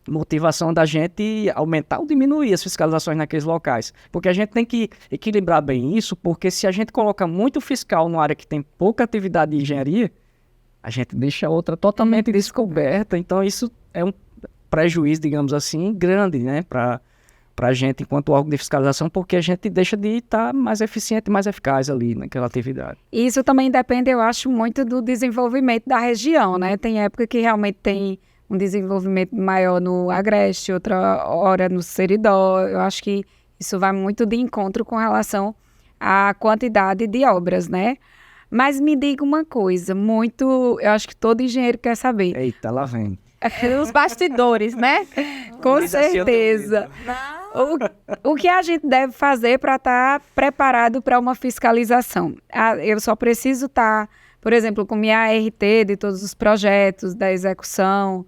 Speaker 2: motivação da gente aumentar ou diminuir as fiscalizações naqueles locais. Porque a gente tem que equilibrar bem isso, porque se a gente coloca muito fiscal numa área que tem pouca atividade de engenharia, a gente deixa a outra totalmente descoberta. Então isso é um prejuízo, digamos assim, grande, né, para a gente enquanto órgão de fiscalização, porque a gente deixa de estar mais eficiente, mais eficaz ali naquela atividade.
Speaker 3: Isso também depende, eu acho, muito do desenvolvimento da região, né? Tem época que realmente tem um desenvolvimento maior no Agreste, outra hora no Seridó. Eu acho que isso vai muito de encontro com relação à quantidade de obras, né? Mas me diga uma coisa, eu acho que todo engenheiro quer saber.
Speaker 2: Eita, lá vem.
Speaker 1: Os bastidores, né?
Speaker 3: Com certeza. O que a gente deve fazer para estar preparado para uma fiscalização? Eu só preciso estar, por exemplo, com minha RT de todos os projetos, da execução,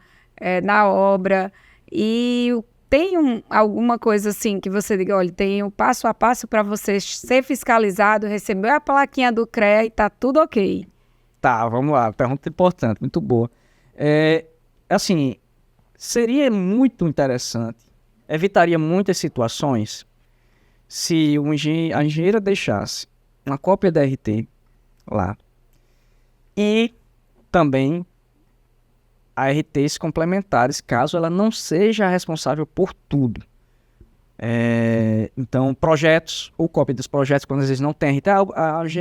Speaker 3: na obra. E tem alguma coisa assim que você diga, olha, tem um passo a passo para você ser fiscalizado, receber a plaquinha do CREA e tá tudo ok.
Speaker 2: Tá, vamos lá. Pergunta importante, muito boa. Assim, seria muito interessante, evitaria muitas situações se a engenheira deixasse uma cópia da RT lá e também a RTs complementares, caso ela não seja responsável por tudo. Então, projetos, ou cópia dos projetos, quando às vezes não tem RT,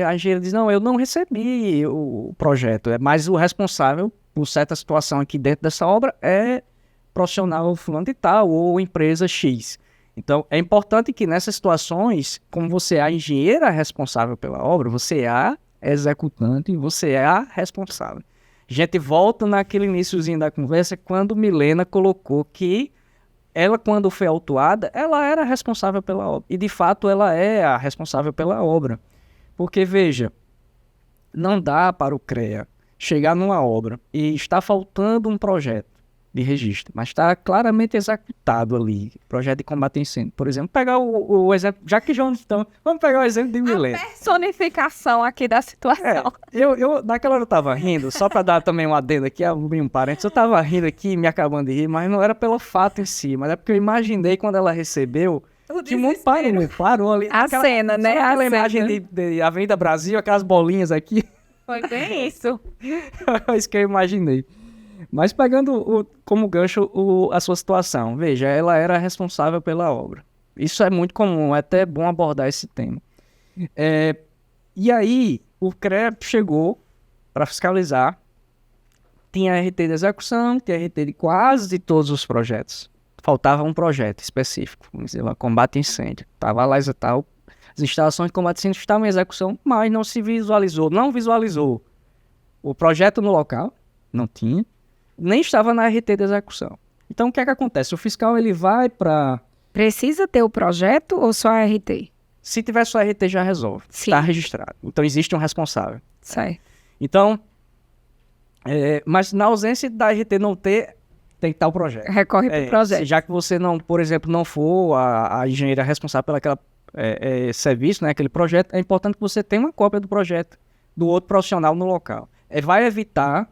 Speaker 2: a engenheira diz, não, eu não recebi o projeto, mas o responsável por certa situação aqui dentro dessa obra é profissional fulano de tal, ou empresa X. Então, é importante que nessas situações, como você é a engenheira responsável pela obra, você é a executante, você é a responsável. A gente volta naquele iniciozinho da conversa, quando Milena colocou que ela, quando foi autuada, ela era responsável pela obra. E, de fato, ela é a responsável pela obra. Porque, veja, não dá para o CREA chegar numa obra e está faltando um projeto de registro, mas está claramente executado ali. Projeto de combate a incêndio, por exemplo. Pegar o exemplo, já que João então, vamos pegar o exemplo de Milena.
Speaker 1: Personificação aqui da situação.
Speaker 2: Eu naquela hora eu tava rindo, só para dar também um adendo aqui, abrir um parênteses, eu tava rindo aqui, me acabando de rir, mas não era pelo fato em si, mas é porque eu imaginei quando ela recebeu, que o mundo parou ali.
Speaker 3: A cena, né?
Speaker 2: Aquela
Speaker 3: A
Speaker 2: imagem
Speaker 3: cena.
Speaker 2: de Avenida Brasil, aquelas bolinhas aqui.
Speaker 1: Foi bem isso.
Speaker 2: É isso que eu imaginei. Mas pegando como gancho a sua situação, veja, ela era responsável pela obra. Isso é muito comum, é até bom abordar esse tema. E aí, o CREA chegou para fiscalizar, tinha RT de execução, tinha RT de quase todos os projetos. Faltava um projeto específico, vamos dizer, combate a incêndio. Estava lá e tal, as instalações de combate a incêndio estavam em execução, mas não visualizou o projeto no local, não tinha, nem estava na RT de execução. Então, o que é que acontece? O fiscal, ele vai para...
Speaker 3: Precisa ter o projeto ou só a RT?
Speaker 2: Se tiver só RT, já resolve.
Speaker 3: Sim.
Speaker 2: Está registrado. Então, existe um responsável.
Speaker 3: Certo.
Speaker 2: Então, mas na ausência da RT não ter, tem que estar o projeto.
Speaker 3: Recorre para o projeto.
Speaker 2: Já que você não, por exemplo, não for a engenheira responsável pelo aquele serviço, né, aquele projeto, é importante que você tenha uma cópia do projeto do outro profissional no local. Vai evitar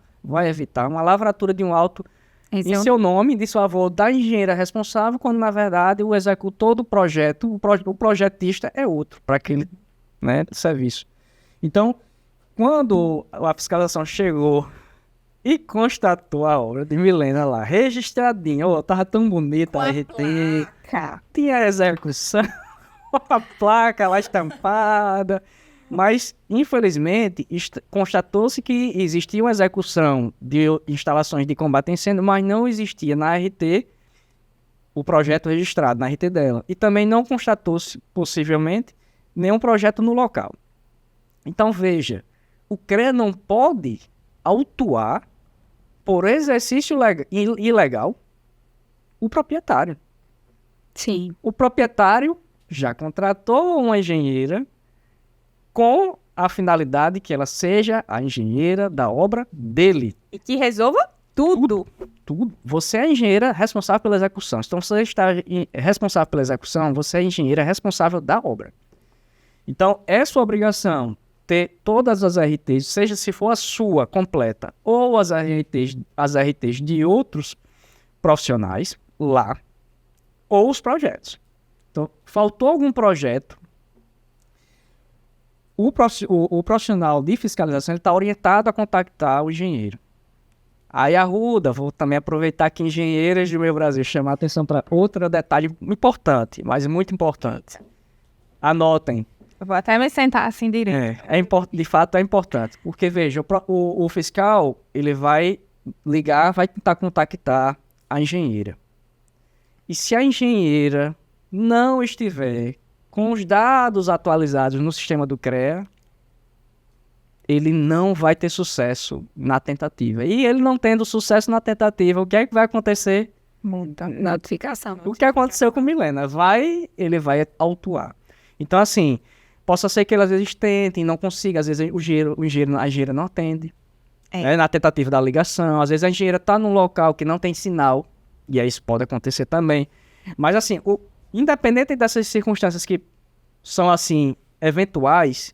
Speaker 2: uma lavratura de um auto em seu nome, de seu avô, da engenheira responsável, quando na verdade o executor do projeto, o projetista é outro, para aquele, né, serviço. Então, quando a fiscalização chegou e constatou a obra de Milena lá, registradinha, tava tão bonita a RT, tinha a execução, a placa lá estampada, mas, infelizmente, constatou-se que existia uma execução de instalações de combate a incêndio, mas não existia na RT o projeto registrado, na RT dela. E também não constatou-se, possivelmente, nenhum projeto no local. Então, veja, o CREA não pode autuar por exercício ilegal o proprietário.
Speaker 3: Sim.
Speaker 2: O proprietário já contratou uma engenheira com a finalidade que ela seja a engenheira da obra dele.
Speaker 1: E que resolva tudo.
Speaker 2: Tudo. Você é a engenheira responsável pela execução. Então, se você está responsável pela execução, você é a engenheira responsável da obra. Então, é sua obrigação ter todas as RTs, seja se for a sua completa ou as RTs de outros profissionais lá, ou os projetos. Então, faltou algum projeto, o profissional de fiscalização está orientado a contactar o engenheiro. Aí, Arruda, vou também aproveitar que engenheiras do meu Brasil chamar a atenção para outro detalhe importante, mas muito importante. Anotem.
Speaker 1: Eu vou até me sentar assim direito.
Speaker 2: De fato é importante, porque veja, o fiscal, ele vai ligar, vai tentar contactar a engenheira. E se a engenheira não estiver com os dados atualizados no sistema do CREA, ele não vai ter sucesso na tentativa. E ele não tendo sucesso na tentativa, o que é que vai acontecer?
Speaker 3: Muita notificação.
Speaker 2: O que aconteceu com Milena? Ele vai autuar. Então, assim, possa ser que ele às vezes tente e não consiga, às vezes a engenheira não atende, né, na tentativa da ligação, às vezes a engenheira está num local que não tem sinal, e aí isso pode acontecer também. Mas, assim, independente dessas circunstâncias que são, assim, eventuais,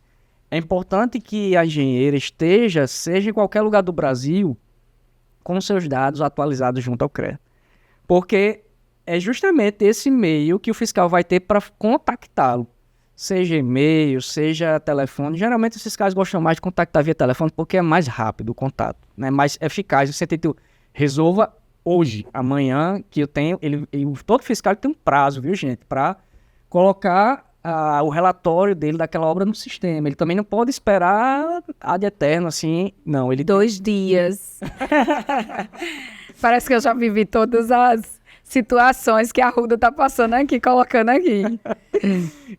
Speaker 2: é importante que a engenheira seja em qualquer lugar do Brasil, com seus dados atualizados junto ao CREA. Porque é justamente esse meio que o fiscal vai ter para contactá-lo. Seja e-mail, seja telefone. Geralmente os fiscais gostam mais de contactar via telefone porque é mais rápido o contato, né? Mais eficaz. No sentido, resolva hoje, amanhã, que eu tenho... todo fiscal tem um prazo, viu, gente? Para colocar o relatório dele daquela obra no sistema. Ele também não pode esperar ad eterno, assim. Não, ele...
Speaker 3: 2 dias. Parece que eu já vivi todas as situações que a Arruda tá passando aqui, colocando aqui.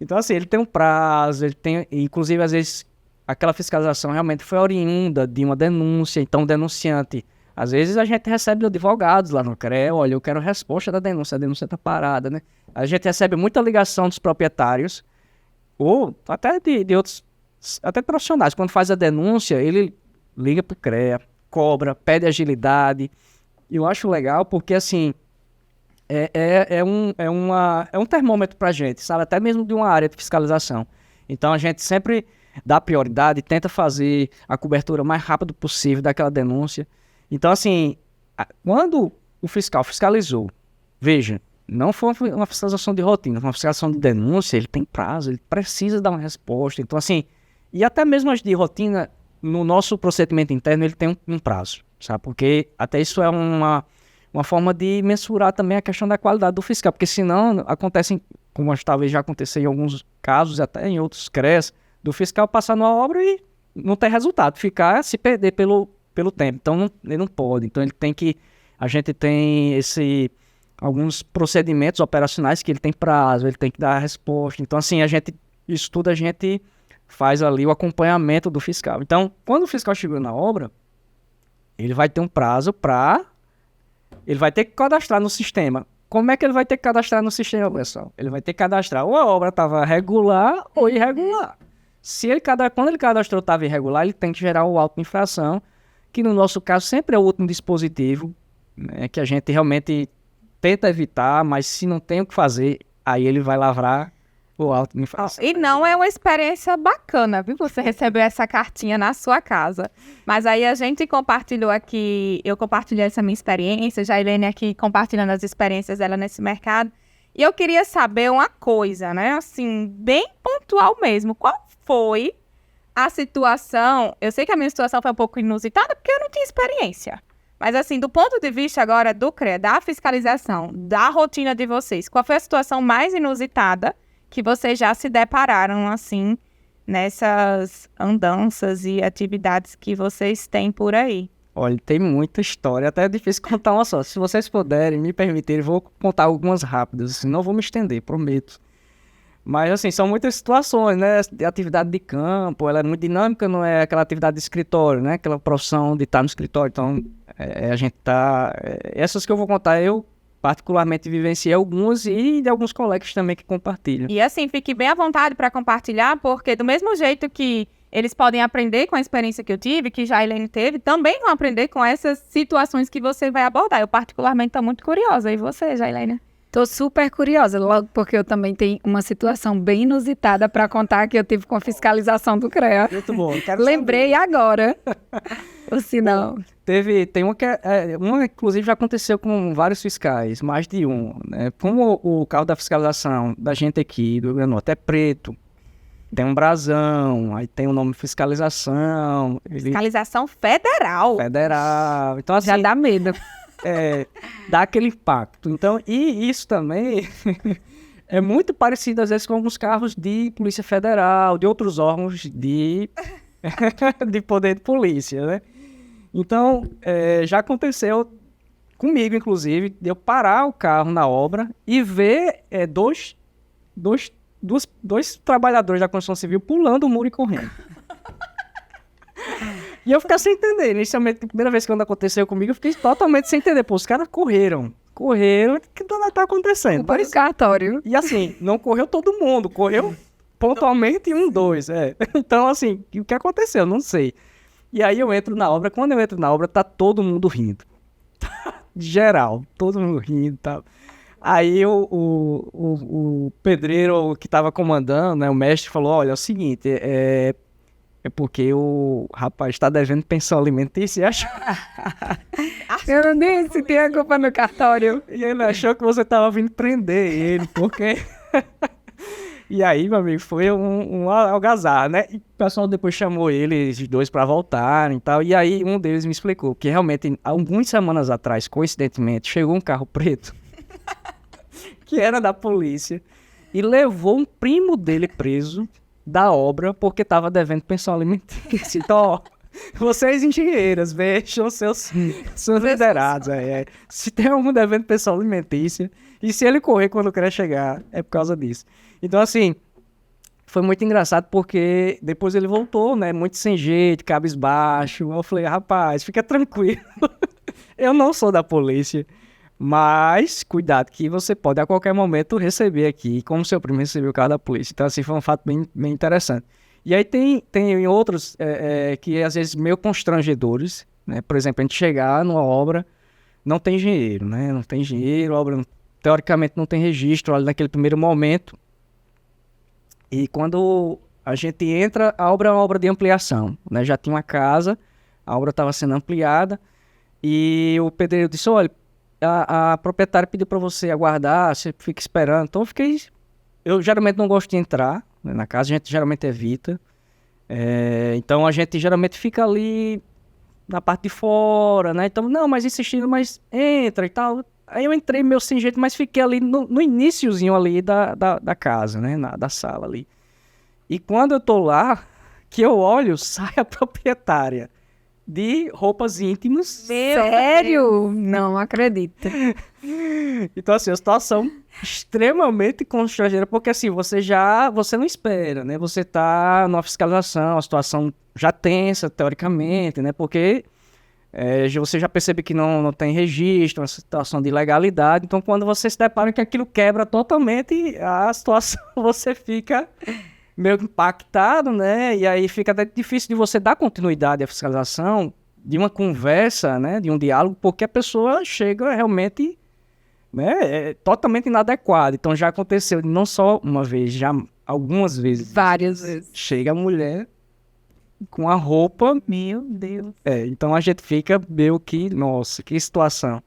Speaker 2: Então, assim, ele tem um prazo, ele tem... Inclusive, às vezes, aquela fiscalização realmente foi oriunda de uma denúncia, então o denunciante... Às vezes a gente recebe advogados lá no CREA, olha, eu quero resposta da denúncia, a denúncia tá parada, né? A gente recebe muita ligação dos proprietários, ou até de outros, até profissionais. Quando faz a denúncia, ele liga pro CREA, cobra, pede agilidade, eu acho legal porque, assim, é um termômetro pra gente, sabe? Até mesmo de uma área de fiscalização. Então, a gente sempre dá prioridade, tenta fazer a cobertura o mais rápido possível daquela denúncia. Então, assim, quando o fiscal fiscalizou, veja, não foi uma fiscalização de rotina, foi uma fiscalização de denúncia, ele tem prazo, ele precisa dar uma resposta. Então, assim, e até mesmo as de rotina, no nosso procedimento interno, ele tem um prazo, sabe? Porque até isso é uma forma de mensurar também a questão da qualidade do fiscal, porque senão acontecem, como talvez já aconteceu em alguns casos, até em outros CREAs, do fiscal passar numa obra e não ter resultado, se perder pelo tempo. Então, ele não pode. Então, a gente tem alguns procedimentos operacionais que ele tem prazo, ele tem que dar a resposta. Então, assim, isso tudo a gente faz ali o acompanhamento do fiscal. Então, quando o fiscal chegou na obra, ele vai ter um prazo ele vai ter que cadastrar no sistema. Como é que ele vai ter que cadastrar no sistema, pessoal? Ele vai ter que cadastrar ou a obra estava regular ou irregular. Quando ele cadastrou estava irregular, ele tem que gerar o auto de infração, que no nosso caso sempre é o último dispositivo, né, que a gente realmente tenta evitar, mas se não tem o que fazer, aí ele vai lavrar o auto de infração.
Speaker 1: E não é uma experiência bacana, viu? Você recebeu essa cartinha na sua casa. Mas aí a gente compartilhou aqui, eu compartilhei essa minha experiência, Jailene aqui compartilhando as experiências dela nesse mercado. E eu queria saber uma coisa, né? Assim, bem pontual mesmo. Qual foi a situação? Eu sei que a minha situação foi um pouco inusitada, porque eu não tinha experiência. Mas assim, do ponto de vista agora do CREA, da fiscalização, da rotina de vocês, qual foi a situação mais inusitada que vocês já se depararam, assim, nessas andanças e atividades que vocês têm por aí?
Speaker 2: Olha, tem muita história, até é difícil contar uma só. Se vocês puderem, me permitirem, vou contar algumas rápidas, assim, não vou me estender, prometo. Mas, assim, são muitas situações, né? De atividade de campo, ela é muito dinâmica, não é aquela atividade de escritório, né? Aquela profissão de estar no escritório. Então, a gente tá... essas que eu vou contar, eu particularmente vivenciei algumas e de alguns colegas também que compartilham.
Speaker 1: E, assim, fique bem à vontade para compartilhar, porque do mesmo jeito que eles podem aprender com a experiência que eu tive, que já a Helene teve, também vão aprender com essas situações que você vai abordar. Eu, particularmente, estou muito curiosa. E você, Jailene?
Speaker 3: Tô super curiosa, logo porque eu também tenho uma situação bem inusitada para contar que eu tive com a fiscalização do CREA.
Speaker 2: Muito bom. Quero
Speaker 3: Lembrei
Speaker 2: saber.
Speaker 3: agora. Ou se não...
Speaker 2: Tem uma que uma, inclusive, já aconteceu com vários fiscais, mais de um, né? Como o carro da fiscalização da gente aqui, do Rio Grande do Norte, é preto, tem um brasão, aí tem o nome fiscalização.
Speaker 1: Fiscalização federal.
Speaker 2: Federal. Então, assim,
Speaker 3: Já dá medo.
Speaker 2: dá aquele impacto. Então, e isso também é muito parecido, às vezes, com alguns carros de Polícia Federal, de outros órgãos de poder de polícia, né? Então, já aconteceu comigo, inclusive, de eu parar o carro na obra e ver dois trabalhadores da construção civil pulando o muro e correndo. E eu fiquei sem entender. Inicialmente, a primeira vez que aconteceu comigo, eu fiquei totalmente sem entender. Pô, os caras correram. O que tá acontecendo?
Speaker 3: Culpa do cartório.
Speaker 2: E assim, não correu todo mundo, correu pontualmente dois. Então, assim, o que aconteceu? Não sei. E aí eu entro na obra, quando eu entro na obra, tá todo mundo rindo. Geral, todo mundo rindo e tal. Aí o pedreiro que tava comandando, né, o mestre, falou, olha, é o seguinte, é porque o rapaz está devendo pensão alimentícia e achou...
Speaker 3: Eu não disse, tem a culpa no cartório.
Speaker 2: E ele achou que você tava vindo prender ele, porque... E aí, meu amigo, foi um algazarra, né? E o pessoal depois chamou eles dois para voltarem e tal. E aí um deles me explicou que realmente, algumas semanas atrás, coincidentemente, chegou um carro preto que era da polícia e levou um primo dele preso da obra porque estava devendo pensão alimentícia. Então, ó, vocês engenheiras, vejam seus liderados. Se tem algum devendo pensão alimentícia, e se ele correr quando quer chegar, é por causa disso. Então, assim, foi muito engraçado porque depois ele voltou, né, muito sem jeito, cabisbaixo. Eu falei, rapaz, fica tranquilo. Eu não sou da polícia, mas cuidado que você pode a qualquer momento receber aqui, como seu primo recebeu o carro da polícia. Então, assim, foi um fato bem, bem interessante. E aí tem outros que às vezes meio constrangedores, né? Por exemplo, a gente chegar numa obra, não tem engenheiro, né? Não tem engenheiro, a obra teoricamente não tem registro ali naquele primeiro momento. E quando a gente entra, a obra é uma obra de ampliação, né? Já tinha uma casa, a obra estava sendo ampliada e o pedreiro disse, olha, a proprietária pediu para você aguardar, você fica esperando. Então eu geralmente não gosto de entrar, né, na casa, a gente geralmente evita. Então a gente geralmente fica ali na parte de fora, né? Então, não, mas insistindo, mas entra e tal. Aí eu entrei meio sem jeito, mas fiquei ali no iniciozinho ali da casa, né? Da sala ali. E quando eu tô lá, que eu olho, sai a proprietária de roupas íntimas.
Speaker 3: Sério? Não acredito.
Speaker 2: Então, assim, a situação extremamente constrangedora, porque assim, você não espera, né? Você tá numa fiscalização, a situação já tensa, teoricamente, né? Porque você já percebe que não tem registro, uma situação de ilegalidade. Então, quando você se depara que aquilo quebra totalmente a situação, você fica meio impactado, né? E aí fica até difícil de você dar continuidade à fiscalização, de uma conversa, né? De um diálogo, porque a pessoa chega realmente, né? Totalmente inadequada. Então, já aconteceu não só uma vez, já algumas vezes.
Speaker 3: Várias vezes.
Speaker 2: Chega a mulher com a roupa.
Speaker 1: Meu Deus.
Speaker 2: Então a gente fica meio que, nossa, que situação,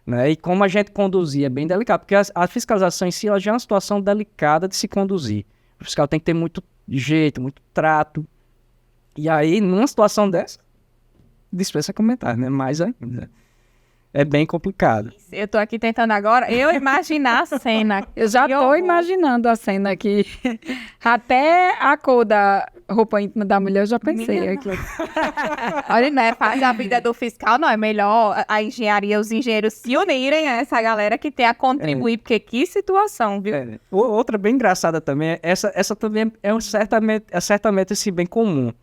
Speaker 2: né? E como a gente conduzir é bem delicado, porque a fiscalização em si ela já é uma situação delicada de se conduzir. O fiscal tem que ter muito jeito, muito trato. E aí, numa situação dessa, dispensa comentário, né? Mais ainda. É bem complicado.
Speaker 1: Eu tô aqui tentando agora imaginar a cena.
Speaker 3: Eu já tô imaginando a cena aqui. Até a cor da roupa íntima da mulher eu já pensei aqui.
Speaker 1: Olha, né? Faz a vida do fiscal, não. É melhor a engenharia, os engenheiros se unirem a essa galera que tem a contribuir, porque que situação, viu?
Speaker 2: Outra bem engraçada também, essa também certamente assim, bem comum.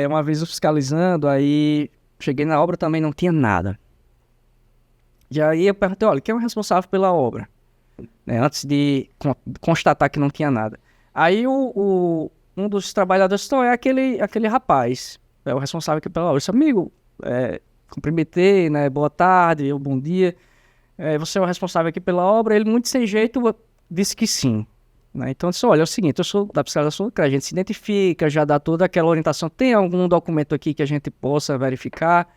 Speaker 2: Uma vez eu fiscalizando, aí cheguei na obra também não tinha nada. E aí eu perguntei, olha, quem é o responsável pela obra? Né, antes de constatar que não tinha nada. Aí um dos trabalhadores disse, é aquele rapaz, é o responsável aqui pela obra. Eu disse, amigo, cumprimentei, né, boa tarde, bom dia. Você é o responsável aqui pela obra? Ele, muito sem jeito, disse que sim. Né? Então eu disse, olha, é o seguinte, eu sou da fiscalização do CREA, a gente se identifica, já dá toda aquela orientação. Tem algum documento aqui que a gente possa verificar?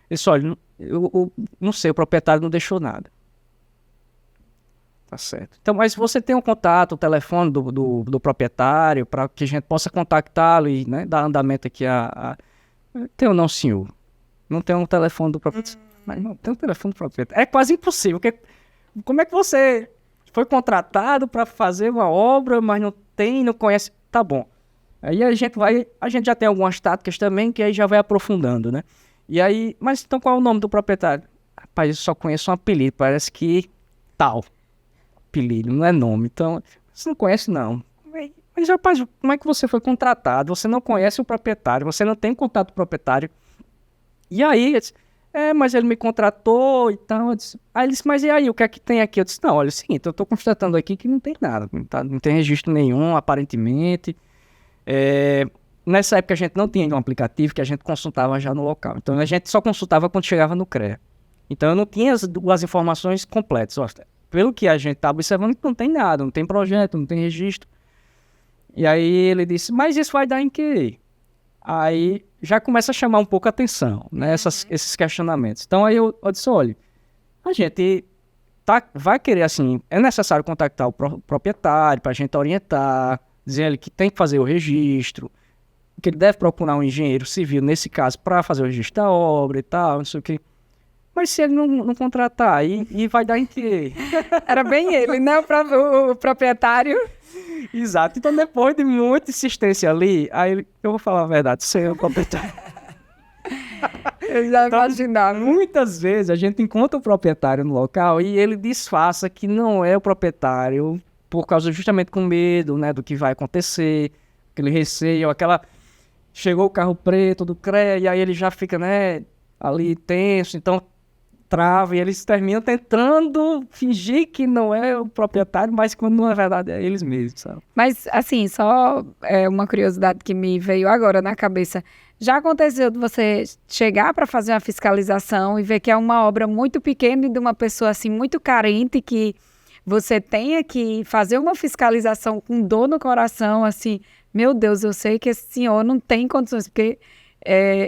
Speaker 2: Ele disse, olha, eu não sei, o proprietário não deixou nada. Tá certo. Então, mas você tem um contato, o telefone do proprietário, para que a gente possa contactá-lo e, né, dar andamento aqui Tem ou não, senhor? Não tem um telefone do proprietário. Mas não tem um telefone do proprietário. É quase impossível. Como é que você foi contratado para fazer uma obra, mas não conhece? Tá bom. Aí a gente já tem algumas táticas também, que aí já vai aprofundando, né? E aí, mas então qual é o nome do proprietário? Rapaz, eu só conheço um apelido, parece que tal. Apelido, não é nome. Então, você não conhece, não. Mas, rapaz, como é que você foi contratado? Você não conhece o proprietário, você não tem contato com o proprietário. E aí, eu disse, mas ele me contratou e tal. Aí ele disse, mas e aí, o que é que tem aqui? Eu disse, não, olha, é o seguinte, eu estou constatando aqui que não tem nada, não tem registro nenhum, aparentemente. Nessa época a gente não tinha um aplicativo que a gente consultava já no local. Então a gente só consultava quando chegava no CREA. Então eu não tinha as informações completas. Pelo que a gente está observando, não tem nada, não tem projeto, não tem registro. E aí ele disse, mas isso vai dar em quê? Aí já começa a chamar um pouco a atenção, né? Esses questionamentos. Então aí eu disse, olha, a gente vai querer assim, é necessário contactar o proprietário para a gente orientar, dizer ele que tem que fazer o registro, que ele deve procurar um engenheiro civil, nesse caso, para fazer o registro da obra e tal, não sei o quê. Mas se ele não contratar, aí vai dar em quê?
Speaker 3: Era bem ele, né? O proprietário.
Speaker 2: Exato. Então, depois de muita insistência ali, aí eu vou falar a verdade, você é o proprietário.
Speaker 3: Eu já imaginava.
Speaker 2: Muitas vezes a gente encontra o proprietário no local e ele disfarça que não é o proprietário por causa justamente com medo, né, do que vai acontecer, aquele receio, chegou o carro preto do CREA e aí ele já fica, né, ali tenso. Então, trava e eles terminam tentando fingir que não é o proprietário, mas quando na verdade é eles mesmos, sabe?
Speaker 3: Mas, assim, só uma curiosidade que me veio agora na cabeça. Já aconteceu de você chegar para fazer uma fiscalização e ver que é uma obra muito pequena e de uma pessoa, assim, muito carente, que você tenha que fazer uma fiscalização com dor no coração, assim, meu Deus, eu sei que esse senhor não tem condições, porque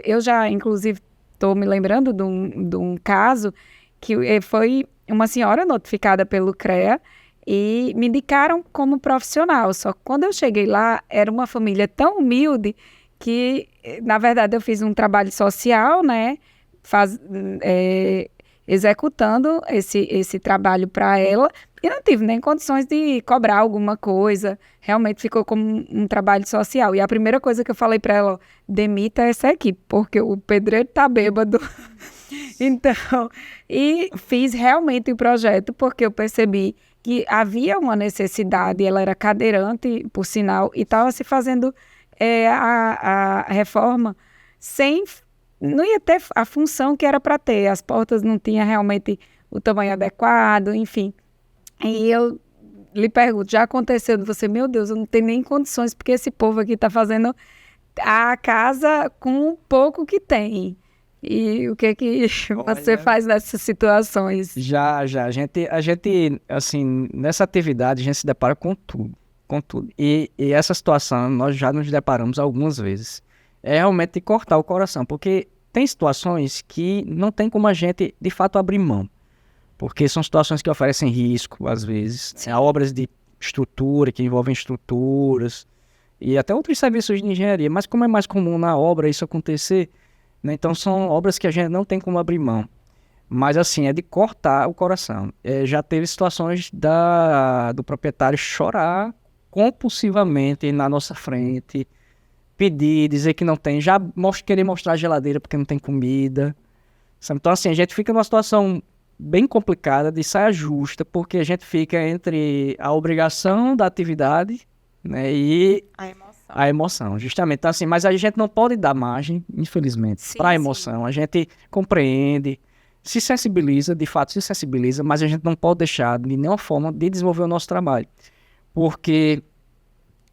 Speaker 3: eu já, inclusive, estou me lembrando de um caso que foi uma senhora notificada pelo CREA e me indicaram como profissional. Só que quando eu cheguei lá, era uma família tão humilde que, na verdade, eu fiz um trabalho social, né, executando esse trabalho para ela e não tive nem condições de cobrar alguma coisa. Realmente ficou como um trabalho social. E a primeira coisa que eu falei para ela, ó, demita essa equipe, porque o pedreiro tá bêbado. Então, e fiz realmente o projeto porque eu percebi que havia uma necessidade, ela era cadeirante, por sinal, e estava se fazendo a reforma não ia ter a função que era para ter, as portas não tinham realmente o tamanho adequado, enfim. E eu lhe pergunto, já aconteceu de você, meu Deus, eu não tenho nem condições, porque esse povo aqui está fazendo a casa com o pouco que tem. E o que você faz nessas situações?
Speaker 2: Já. A gente, assim, nessa atividade, a gente se depara com tudo. E essa situação, nós já nos deparamos algumas vezes. É realmente de cortar o coração, porque tem situações que não tem como a gente, de fato, abrir mão. Porque são situações que oferecem risco, às vezes. Há obras de estrutura, que envolvem estruturas, e até outros serviços de engenharia. Mas como é mais comum na obra isso acontecer, né, então são obras que a gente não tem como abrir mão. Mas assim, é de cortar o coração. Já teve situações do proprietário chorar compulsivamente na nossa frente, pedir, dizer que não tem, já querer mostrar a geladeira porque não tem comida. Sabe? Então assim, a gente fica numa situação bem complicada de saia justa, porque a gente fica entre a obrigação da atividade, né, e a emoção, justamente. Então, assim, mas a gente não pode dar margem, infelizmente, para a emoção. A gente compreende, se sensibiliza, de fato se sensibiliza, mas a gente não pode deixar de nenhuma forma de desenvolver o nosso trabalho. Porque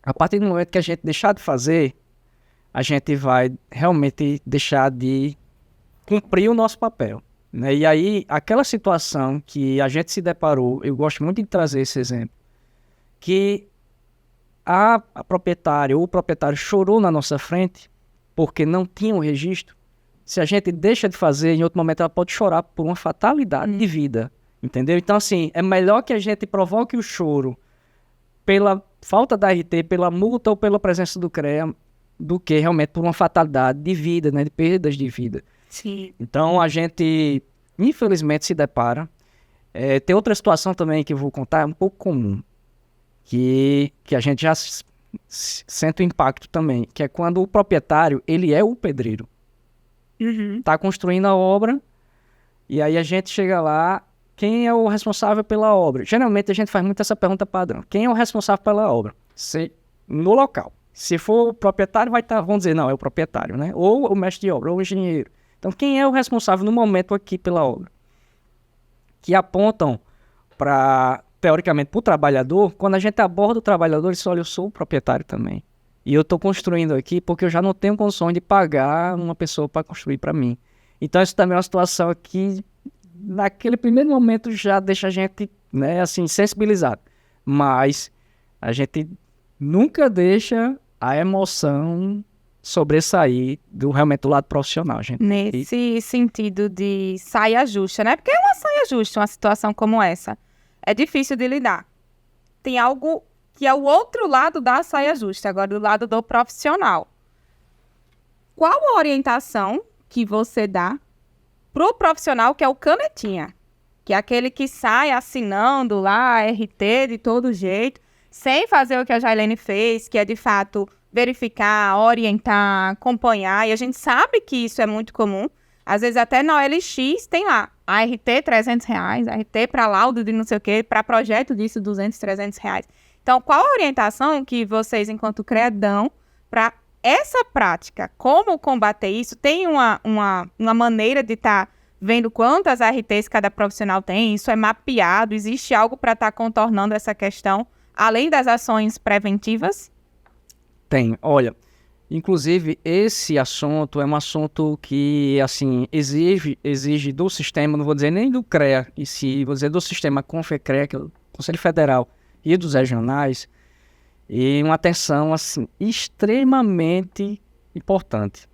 Speaker 2: a partir do momento que a gente deixar de fazer, a gente vai realmente deixar de cumprir o nosso papel. Né? E aí, aquela situação que a gente se deparou, eu gosto muito de trazer esse exemplo, que a proprietária ou o proprietário chorou na nossa frente porque não tinha um registro. Se a gente deixa de fazer, em outro momento ela pode chorar por uma fatalidade de vida, entendeu? Então, assim, é melhor que a gente provoque o choro pela falta da RT, pela multa ou pela presença do CREA, do que realmente por uma fatalidade de vida, né, de perdas de vida.
Speaker 3: Sim.
Speaker 2: Então, a gente, infelizmente, se depara. Tem outra situação também que eu vou contar, um pouco comum, que a gente já sente o impacto também, que é quando o proprietário, ele é o pedreiro. Está construindo a obra, e aí a gente chega lá, quem é o responsável pela obra? Geralmente a gente faz muito essa pergunta padrão. Quem é o responsável pela obra? No local. Se for o proprietário, vamos dizer, não, é o proprietário, né? Ou o mestre de obra, ou o engenheiro. Então, quem é o responsável no momento aqui pela obra? Que apontam teoricamente, para o trabalhador. Quando a gente aborda o trabalhador, ele diz, olha, eu sou o proprietário também. E eu estou construindo aqui porque eu já não tenho condições de pagar uma pessoa para construir para mim. Então, isso também é uma situação que, naquele primeiro momento, já deixa a gente, né, assim, sensibilizado. Mas a gente nunca deixa a emoção sobressair realmente do lado profissional, gente.
Speaker 1: Nesse sentido de saia justa, né? Porque é uma saia justa, uma situação como essa. É difícil de lidar. Tem algo que é o outro lado da saia justa, agora do lado do profissional. Qual a orientação que você dá pro profissional que é o canetinha? Que é aquele que sai assinando lá a RT de todo jeito, sem fazer o que a Jailene fez, que é de fato verificar, orientar, acompanhar, e a gente sabe que isso é muito comum. Às vezes até na OLX tem lá, a RT R$300, a RT para laudo de não sei o quê, para projeto disso R$200, R$300. Então, qual a orientação que vocês, enquanto CREA, dão para essa prática? Como combater isso? Tem uma maneira de estar vendo quantas ARTs cada profissional tem? Isso é mapeado? Existe algo para estar contornando essa questão, além das ações preventivas?
Speaker 2: Tem, olha, inclusive esse assunto é um assunto que, assim, exige do sistema, não vou dizer nem do CREA em si, vou dizer do sistema CONFECREA, que é o Conselho Federal, e dos regionais, e uma atenção, assim, extremamente importante.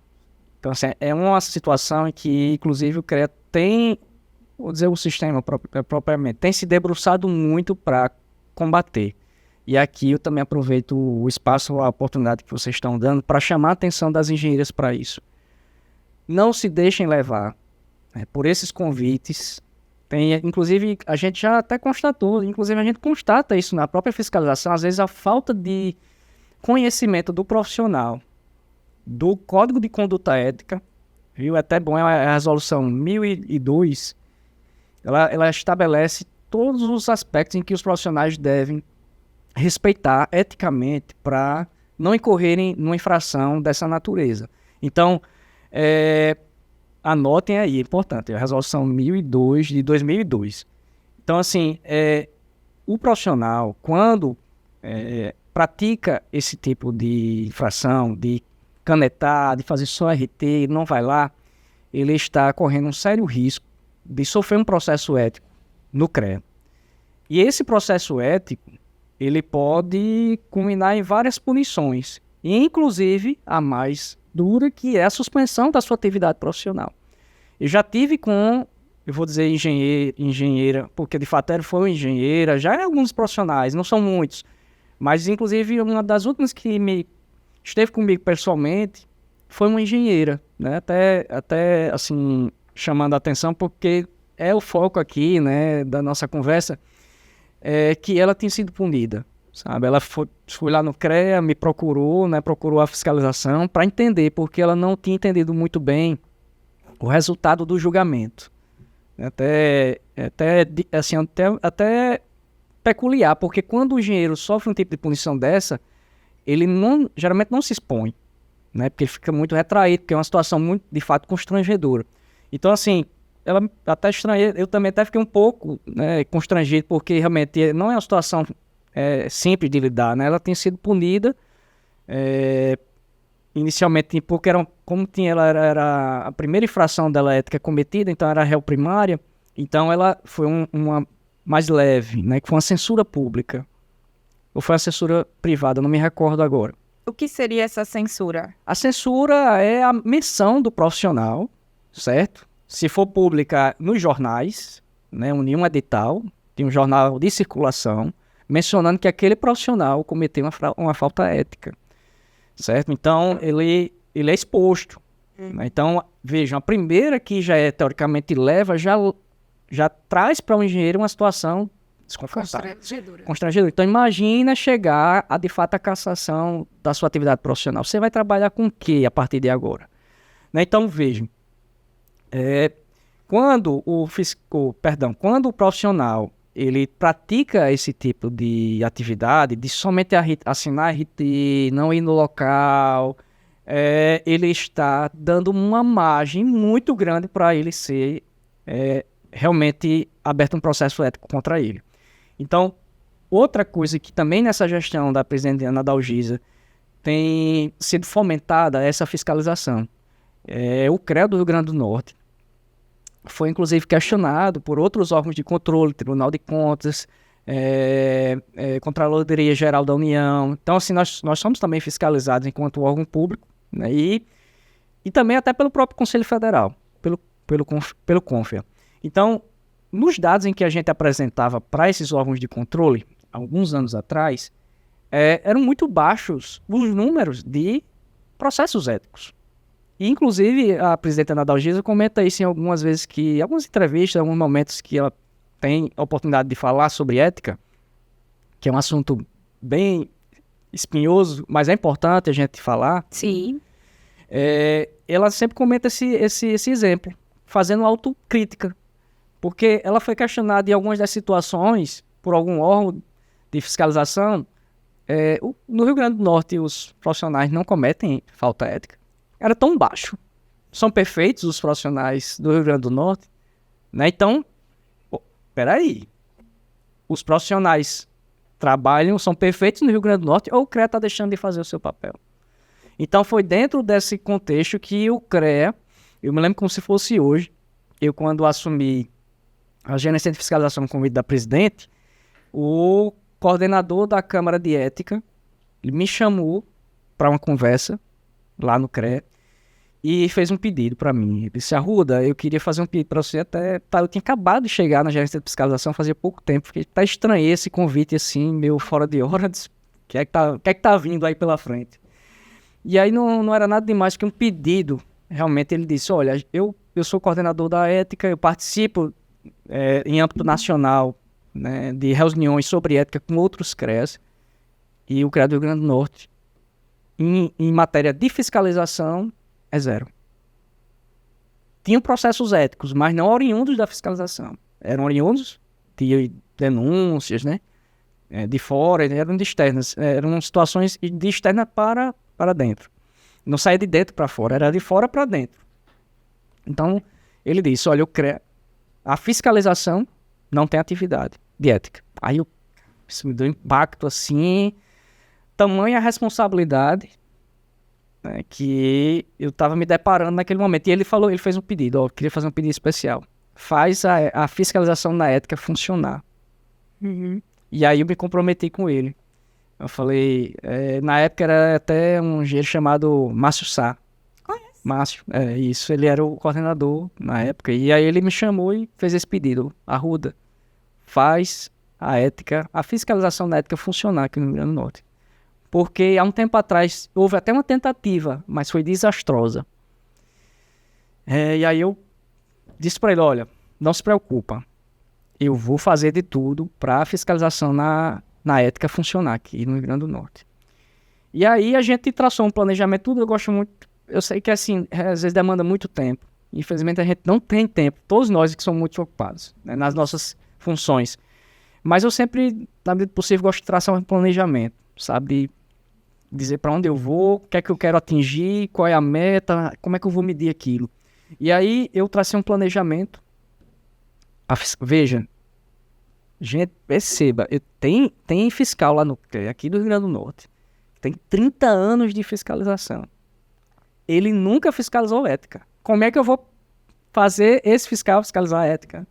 Speaker 2: Então, assim, é uma situação em que, inclusive, o CREA tem, vou dizer o sistema propriamente, tem se debruçado muito para combater. E aqui eu também aproveito o espaço, a oportunidade que vocês estão dando para chamar a atenção das engenheiras para isso. Não se deixem levar, né, por esses convites. Tem, inclusive, a gente já até constatou, inclusive a gente constata isso na própria fiscalização, às vezes a falta de conhecimento do profissional, do Código de Conduta Ética, viu? É até bom, é a resolução 1002, ela estabelece todos os aspectos em que os profissionais devem respeitar eticamente para não incorrerem numa infração dessa natureza. Então, anotem aí, é importante, é a resolução 1002 de 2002. Então, assim, o profissional, quando pratica esse tipo de infração, de canetar, de fazer só RT, não vai lá, ele está correndo um sério risco de sofrer um processo ético no CREA. E esse processo ético, ele pode culminar em várias punições, inclusive a mais dura, que é a suspensão da sua atividade profissional. Eu já tive com, eu vou dizer engenheira, porque de fato ela foi uma engenheira, já é alguns profissionais, não são muitos, mas inclusive uma das últimas que esteve comigo pessoalmente foi uma engenheira, né? Até assim, chamando a atenção, porque é o foco aqui, né, da nossa conversa, que ela tinha sido punida, sabe? Ela foi lá no CREA, me procurou, né, procurou a fiscalização para entender, porque ela não tinha entendido muito bem o resultado do julgamento. Até peculiar, porque quando o engenheiro sofre um tipo de punição dessa, ele geralmente não se expõe, né? Porque ele fica muito retraído, porque é uma situação muito, de fato, constrangedora. Então, assim, ela até estranha, eu também até fiquei um pouco, né, constrangido, porque realmente não é uma situação simples de lidar, né? Ela tinha sido punida, inicialmente, porque ela era a primeira infração dela ética cometida, então era réu primária, então ela foi uma mais leve, né? Que foi uma censura pública. Ou foi a censura privada, não me recordo agora.
Speaker 1: O que seria essa censura?
Speaker 2: A censura é a menção do profissional, certo? Se for pública nos jornais, né, um edital, tem um jornal de circulação, mencionando que aquele profissional cometeu uma falta ética, certo? Então, ele é exposto. Né? Então, vejam, a primeira que já é teoricamente leva, já traz para o engenheiro uma situação desconfortável. Constrangedora. Então, imagina chegar a, de fato, a cassação da sua atividade profissional. Você vai trabalhar com o quê a partir de agora? Né? Então, vejam, quando o profissional ele pratica esse tipo de atividade, de somente assinar RT, não ir no local, ele está dando uma margem muito grande para ele ser realmente aberto um processo ético contra ele. Então, outra coisa que também nessa gestão da presidente Ana Dalgisa tem sido fomentada é essa fiscalização. O CREA do Rio Grande do Norte foi inclusive questionado por outros órgãos de controle, Tribunal de Contas, Controladoria Geral da União. Então, assim, nós somos também fiscalizados enquanto órgão público, né, e também até pelo próprio Conselho Federal, pelo CONFEA. Então, nos dados em que a gente apresentava para esses órgãos de controle, alguns anos atrás, eram muito baixos os números de processos éticos. E, inclusive, a presidenta Ana Dalgisa comenta isso em algumas vezes algumas entrevistas, alguns momentos que ela tem a oportunidade de falar sobre ética, que é um assunto bem espinhoso, mas é importante a gente falar.
Speaker 3: Sim.
Speaker 2: Ela sempre comenta esse exemplo, fazendo autocrítica. Porque ela foi questionada em algumas das situações por algum órgão de fiscalização. No Rio Grande do Norte, os profissionais não cometem falta ética. Era tão baixo. São perfeitos os profissionais do Rio Grande do Norte. Né? Então, peraí, os profissionais trabalham, são perfeitos no Rio Grande do Norte, ou o CREA está deixando de fazer o seu papel? Então, foi dentro desse contexto que o CREA, eu me lembro como se fosse hoje, eu quando assumi a gerência de fiscalização no convite da presidente, o coordenador da Câmara de Ética, ele me chamou para uma conversa lá no CREA e fez um pedido para mim. Ele disse: Arruda, eu queria fazer um pedido para você eu tinha acabado de chegar na gerência de fiscalização fazia pouco tempo, porque tá estranho esse convite assim, meio fora de hora. O que é que tá vindo aí pela frente? E aí não era nada demais que um pedido. Realmente ele disse: olha, eu sou coordenador da ética, eu participo em âmbito nacional, né, de reuniões sobre ética com outros CREAs, e o CREA do Rio Grande do Norte, em matéria de fiscalização, é zero. Tinham processos éticos, mas não oriundos da fiscalização. Eram oriundos de denúncias, né, de fora, eram de externas. Eram situações de externa para dentro. Não saía de dentro para fora, era de fora para dentro. Então, ele disse: olha, a fiscalização não tem atividade de ética. Aí isso me deu um impacto assim, tamanha responsabilidade, né, que eu estava me deparando naquele momento. E ele fez um pedido: ó, eu queria fazer um pedido especial. Faz a fiscalização na ética funcionar.
Speaker 3: Uhum.
Speaker 2: E aí eu me comprometi com ele. Eu falei, na época era até um engenheiro chamado Márcio Sá.
Speaker 1: Conhece?
Speaker 2: Márcio, isso, ele era o coordenador na época. E aí ele me chamou e fez esse pedido: Arruda, faz a fiscalização na ética funcionar aqui no Rio Grande do Norte. Porque há um tempo atrás houve até uma tentativa, mas foi desastrosa. E aí eu disse para ele: olha, não se preocupa, eu vou fazer de tudo para a fiscalização na ética funcionar aqui no Rio Grande do Norte. E aí a gente traçou um planejamento, tudo. Eu gosto muito, eu sei que assim, às vezes demanda muito tempo. Infelizmente a gente não tem tempo, todos nós que somos muito ocupados, né, nas nossas funções. Mas eu sempre, na medida do possível, gosto de traçar um planejamento, sabe? De dizer para onde eu vou, o que é que eu quero atingir, qual é a meta, como é que eu vou medir aquilo. E aí eu tracei um planejamento. Veja, gente, perceba, tem fiscal lá aqui do Rio Grande do Norte, que tem 30 anos de fiscalização. Ele nunca fiscalizou ética. Como é que eu vou fazer esse fiscal fiscalizar a ética?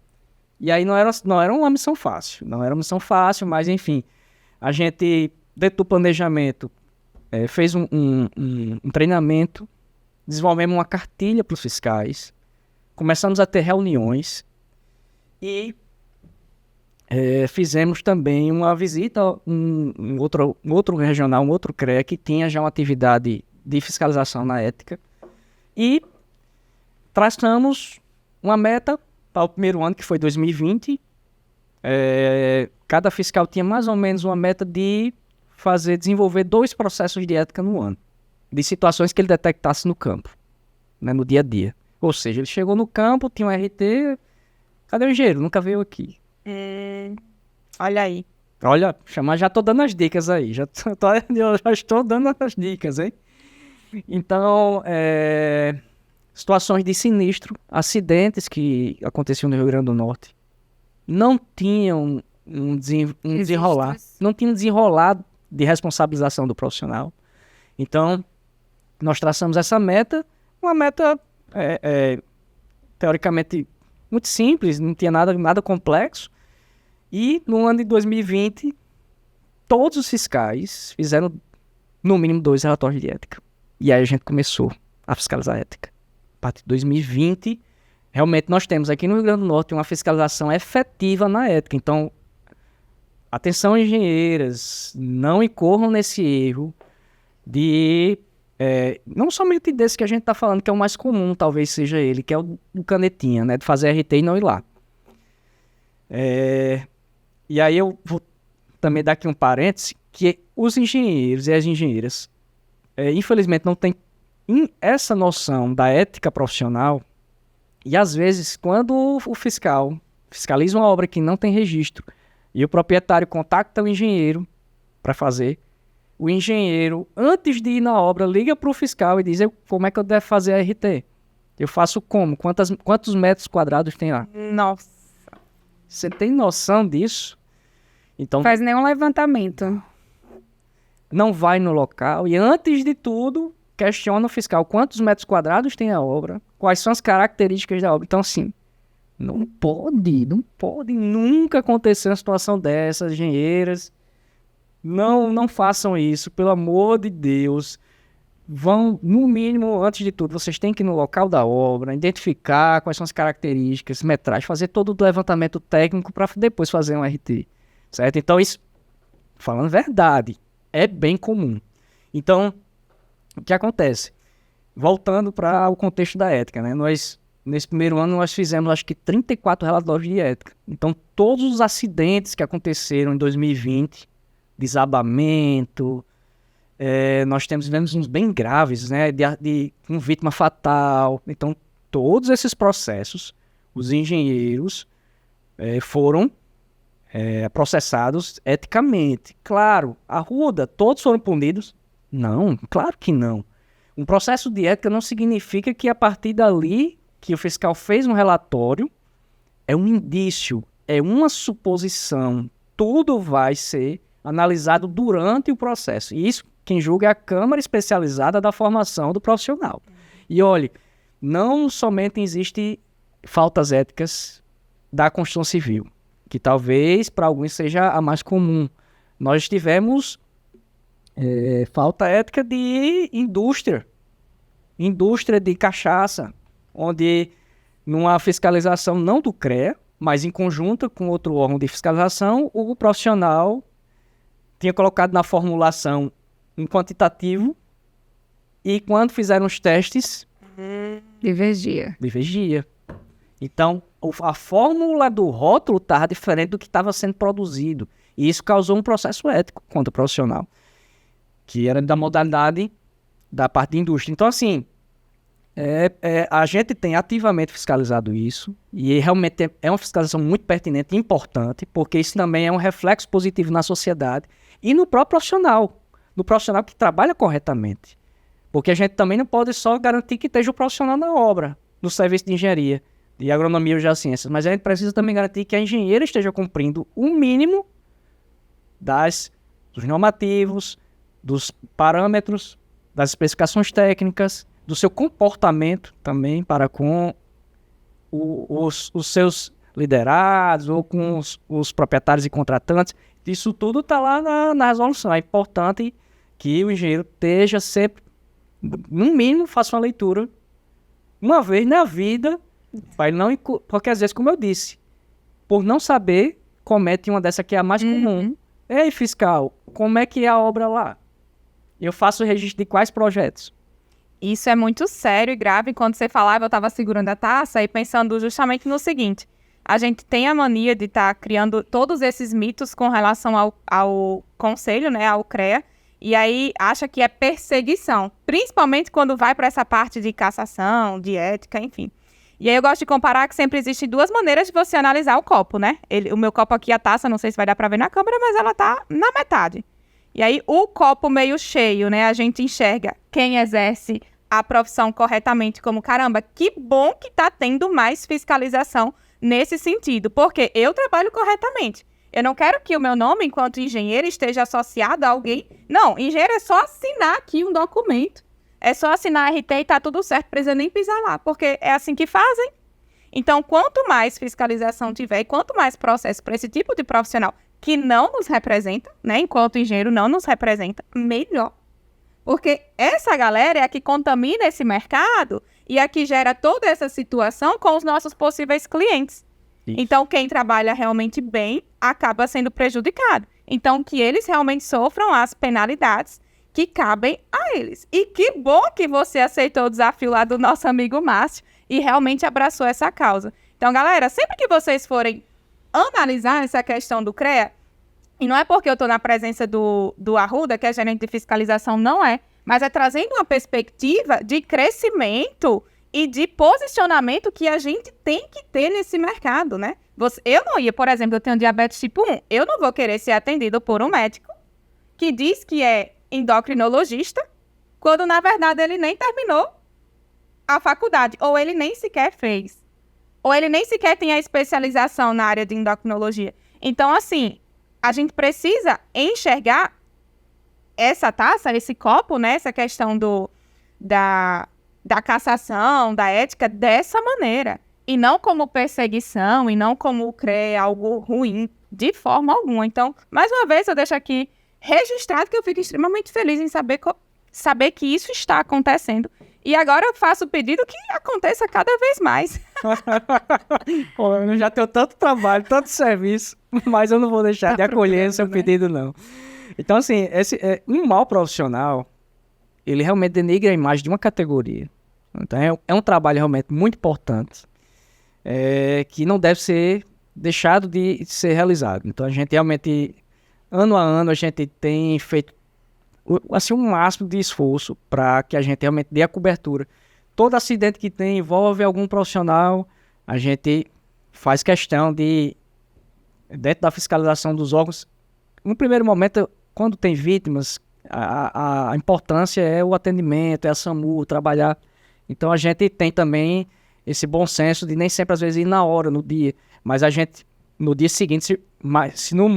Speaker 2: E aí não era uma missão fácil. Não era uma missão fácil, mas enfim, a gente, dentro do planejamento, fez um treinamento, desenvolvemos uma cartilha para os fiscais, começamos a ter reuniões e fizemos também uma visita a um outro regional, um outro CREA que tinha já uma atividade de fiscalização na ética, e traçamos uma meta para o primeiro ano, que foi 2020. Cada fiscal tinha mais ou menos uma meta de desenvolver 2 processos de ética no ano, de situações que ele detectasse no campo, né, no dia a dia. Ou seja, ele chegou no campo, tinha um RT, cadê o engenheiro? Nunca veio aqui.
Speaker 1: Olha aí.
Speaker 2: Olha, já estou dando as dicas aí, já estou dando as dicas, hein? Então, situações de sinistro, acidentes que aconteciam no Rio Grande do Norte, não tinham um desenrolar, não tinha um desenrolar de responsabilização do profissional. Então, nós traçamos essa meta, uma meta teoricamente muito simples, não tinha nada complexo. E no ano de 2020, todos os fiscais fizeram no mínimo 2 relatórios de ética. E aí a gente começou a fiscalizar a ética. A partir de 2020, realmente nós temos aqui no Rio Grande do Norte uma fiscalização efetiva na ética. Então, atenção, engenheiras, não incorram nesse erro de, não somente desse que a gente está falando, que é o mais comum, talvez seja ele, que é o canetinha, né, de fazer RT e não ir lá. E aí eu vou também dar aqui um parêntese, que os engenheiros e as engenheiras, infelizmente, não têm essa noção da ética profissional, e às vezes, quando o fiscal fiscaliza uma obra que não tem registro, e o proprietário contacta o engenheiro para fazer, o engenheiro, antes de ir na obra, liga para o fiscal e diz: como é que eu devo fazer a RT? Eu faço como? Quantos metros quadrados tem lá?
Speaker 1: Nossa.
Speaker 2: Você tem noção disso? Então,
Speaker 3: Faz nenhum levantamento.
Speaker 2: não vai no local e, antes de tudo, questiona o fiscal quantos metros quadrados tem a obra, quais são as características da obra. Então, assim, não pode nunca acontecer uma situação dessas, engenheiras. Não façam isso, pelo amor de Deus. Vão, no mínimo, antes de tudo, vocês têm que ir no local da obra, identificar quais são as características, metragem, fazer todo o levantamento técnico para depois fazer um RT, certo? Então, isso, falando verdade, é bem comum. Então, o que acontece? Voltando para o contexto da ética, né? Nesse primeiro ano, nós fizemos, acho que, 34 relatórios de ética. Então, todos os acidentes que aconteceram em 2020, desabamento, nós tivemos uns bem graves, né, de uma vítima fatal. Então, todos esses processos, os engenheiros foram processados eticamente. Claro, a Arruda, todos foram punidos? Não, claro que não. Um processo de ética não significa que a partir dali que o fiscal fez um relatório, é um indício, é uma suposição. Tudo vai ser analisado durante o processo. E isso, quem julga é a Câmara Especializada da Formação do Profissional. E olhe, não somente existem faltas éticas da Constituição Civil, que talvez para alguns seja a mais comum. Nós tivemos falta ética de indústria de cachaça, onde numa fiscalização não do CREA, mas em conjunto com outro órgão de fiscalização, o profissional tinha colocado na formulação um quantitativo e quando fizeram os testes... Divergia. Então, a fórmula do rótulo estava diferente do que estava sendo produzido. E isso causou um processo ético contra o profissional, que era da modalidade da parte de indústria. Então, assim, a gente tem ativamente fiscalizado isso e realmente é uma fiscalização muito pertinente e importante, porque isso também é um reflexo positivo na sociedade e no próprio profissional, no profissional que trabalha corretamente. Porque a gente também não pode só garantir que esteja o profissional na obra, no serviço de engenharia, de agronomia ou geociências, mas a gente precisa também garantir que a engenheira esteja cumprindo o mínimo dos normativos, dos parâmetros, das especificações técnicas, do seu comportamento também para com os seus liderados ou com os proprietários e contratantes. Isso tudo está lá na resolução. É importante que o engenheiro esteja sempre, no mínimo, faça uma leitura uma vez na vida, porque às vezes, como eu disse, por não saber, comete uma dessa que é a mais comum. Ei, fiscal, como é que é a obra lá? Eu faço o registro de quais projetos?
Speaker 1: Isso é muito sério e grave. Quando você falava, eu estava segurando a taça e pensando justamente no seguinte. A gente tem a mania de estar criando todos esses mitos com relação ao conselho, né, ao CREA, e aí acha que é perseguição, principalmente quando vai para essa parte de cassação, de ética, enfim. E aí eu gosto de comparar que sempre existem duas maneiras de você analisar o copo, né? O meu copo aqui, a taça, não sei se vai dar para ver na câmera, mas ela tá na metade. E aí o copo meio cheio, né? A gente enxerga quem exerce a profissão corretamente como, caramba, que bom que tá tendo mais fiscalização nesse sentido, porque eu trabalho corretamente. Eu não quero que o meu nome, enquanto engenheiro, esteja associado a alguém. Não, engenheiro é só assinar aqui um documento. É só assinar a RT e tá tudo certo, precisa nem pisar lá, porque é assim que fazem. Então, quanto mais fiscalização tiver e quanto mais processo para esse tipo de profissional que não nos representa, né, enquanto engenheiro não nos representa, melhor. Porque essa galera é a que contamina esse mercado e a que gera toda essa situação com os nossos possíveis clientes. Isso. Então, quem trabalha realmente bem acaba sendo prejudicado. Então, que eles realmente sofram as penalidades que cabem a eles. E que bom que você aceitou o desafio lá do nosso amigo Márcio e realmente abraçou essa causa. Então, galera, sempre que vocês forem analisar essa questão do CREA, e não é porque eu estou na presença do Arruda, que é gerente de fiscalização, não é, mas é trazendo uma perspectiva de crescimento e de posicionamento que a gente tem que ter nesse mercado, né? Eu não ia, por exemplo, eu tenho diabetes tipo 1, eu não vou querer ser atendido por um médico que diz que é endocrinologista, quando na verdade ele nem terminou a faculdade, ou ele nem sequer fez, ou ele nem sequer tem a especialização na área de endocrinologia. Então, assim, a gente precisa enxergar essa taça, esse copo, né, essa questão da cassação, da ética, dessa maneira. E não como perseguição, e não como o CREA, algo ruim, de forma alguma. Então, mais uma vez, eu deixo aqui registrado que eu fico extremamente feliz em saber que isso está acontecendo. E agora eu faço o pedido que aconteça cada vez mais.
Speaker 2: Pô, eu já tenho tanto trabalho, tanto serviço, mas eu não vou deixar de acolher o seu pedido, não. Então, assim, um mau profissional, ele realmente denigra a imagem de uma categoria. Então, é um trabalho realmente muito importante, que não deve ser deixado de ser realizado. Então, a gente realmente, ano a ano, a gente tem feito assim, um máximo de esforço para que a gente realmente dê a cobertura. Todo acidente que envolve algum profissional, a gente faz questão de, dentro da fiscalização dos órgãos, no primeiro momento, quando tem vítimas, a importância é o atendimento, é a SAMU, trabalhar. Então a gente tem também esse bom senso de nem sempre, às vezes, ir na hora, no dia, mas a gente, no dia seguinte, se no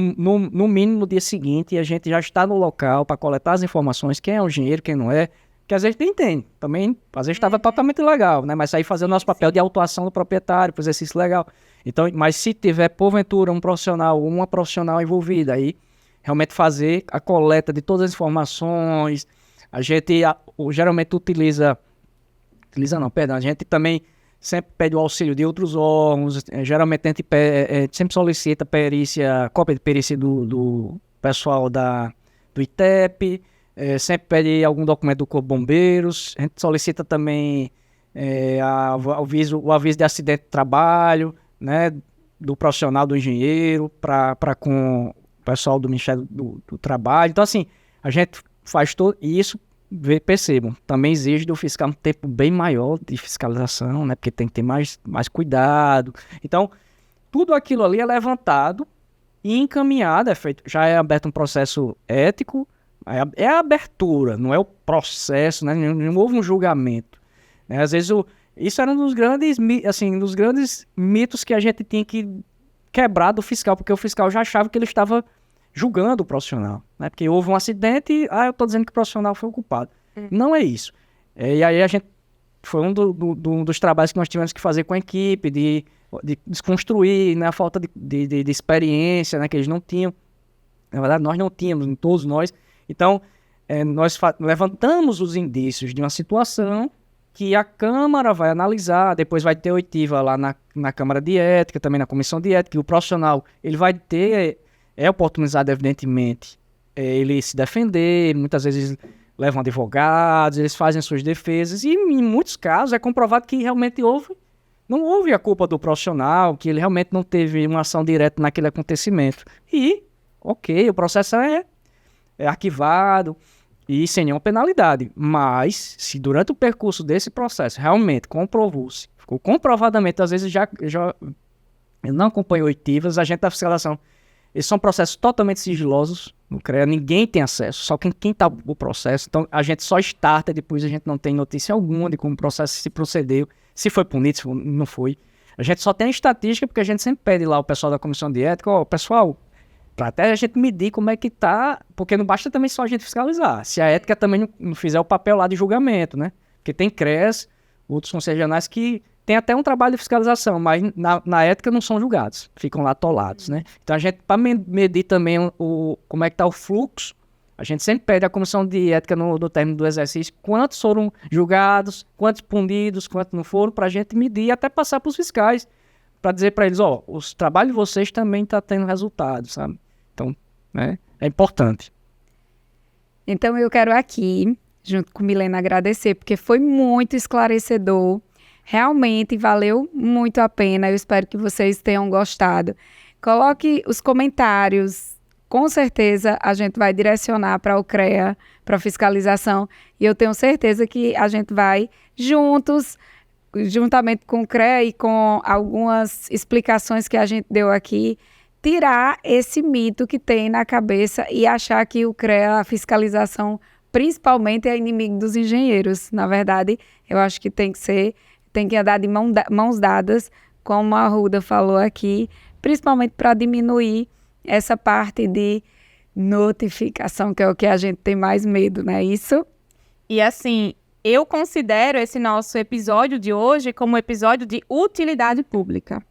Speaker 2: mínimo no dia seguinte, a gente já está no local para coletar as informações, quem é o engenheiro, quem não é, que às vezes nem tem, também, às vezes estava totalmente legal, né? Mas aí fazer o nosso papel de autuação do proprietário, para o exercício legal. Então, mas se tiver, porventura, um profissional ou uma profissional envolvida, aí realmente fazer a coleta de todas as informações, a gente geralmente a gente também sempre pede o auxílio de outros órgãos, geralmente a gente sempre solicita cópia de perícia do pessoal do ITEP, sempre pede algum documento do Corpo de Bombeiros, a gente solicita também o aviso de acidente de trabalho, né, do profissional, do engenheiro, para com o pessoal do Ministério do Trabalho. Então, assim, a gente faz todo isso. Percebam, também exige do fiscal um tempo bem maior de fiscalização, né? Porque tem que ter mais cuidado. Então, tudo aquilo ali é levantado e encaminhado, já é aberto um processo ético, é a abertura, não é o processo, né? Não houve um julgamento. Né? Às vezes, isso era um dos grandes mitos que a gente tinha que quebrar do fiscal, porque o fiscal já achava que ele estava julgando o profissional, né? Porque houve um acidente e, eu estou dizendo que o profissional foi o culpado. Não é isso. E aí foi um dos trabalhos que nós tivemos que fazer com a equipe, de desconstruir, né, a falta de experiência, né, que eles não tinham. Na verdade, nós não tínhamos, todos nós. Então, nós levantamos os indícios de uma situação que a Câmara vai analisar, depois vai ter oitiva lá na Câmara de Ética, também na Comissão de Ética, e o profissional ele vai ter... É oportunizado, evidentemente, ele se defender, muitas vezes levam advogados, eles fazem suas defesas, e em muitos casos é comprovado que realmente não houve a culpa do profissional, que ele realmente não teve uma ação direta naquele acontecimento. E, ok, o processo é arquivado e sem nenhuma penalidade, mas se durante o percurso desse processo realmente comprovou-se, ficou comprovadamente, às vezes já eu não acompanho oitivas, a gente da fiscalização. Esses são processos totalmente sigilosos, no CREA, ninguém tem acesso, só quem está no processo. Então, a gente só starta, depois a gente não tem notícia alguma de como o processo se procedeu, se foi punido, se não foi. A gente só tem a estatística, porque a gente sempre pede lá o pessoal da Comissão de Ética, pessoal, para até a gente medir como é que está, porque não basta também só a gente fiscalizar, se a ética também não fizer o papel lá de julgamento, né? Porque tem CREAs, outros conselhos regionais que tem até um trabalho de fiscalização, mas na ética não são julgados, ficam lá atolados, né? Então a gente, para medir também como é que está o fluxo, a gente sempre pede à Comissão de Ética no término do exercício quantos foram julgados, quantos punidos, quantos não foram, para a gente medir e até passar para os fiscais, para dizer para eles, os trabalhos de vocês também estão tendo resultados, sabe? Então, né, é importante.
Speaker 3: Então eu quero aqui, junto com Milena, agradecer, porque foi muito esclarecedor. Realmente valeu muito a pena, eu espero que vocês tenham gostado. Coloque os comentários, com certeza a gente vai direcionar para o CREA, para a fiscalização, e eu tenho certeza que a gente vai juntos, juntamente com o CREA e com algumas explicações que a gente deu aqui, tirar esse mito que tem na cabeça e achar que o CREA, a fiscalização, principalmente é inimigo dos engenheiros. Na verdade, eu acho que tem que andar de mãos dadas, como a Arruda falou aqui, principalmente para diminuir essa parte de notificação, que é o que a gente tem mais medo, não é isso?
Speaker 1: E assim, eu considero esse nosso episódio de hoje como um episódio de utilidade pública.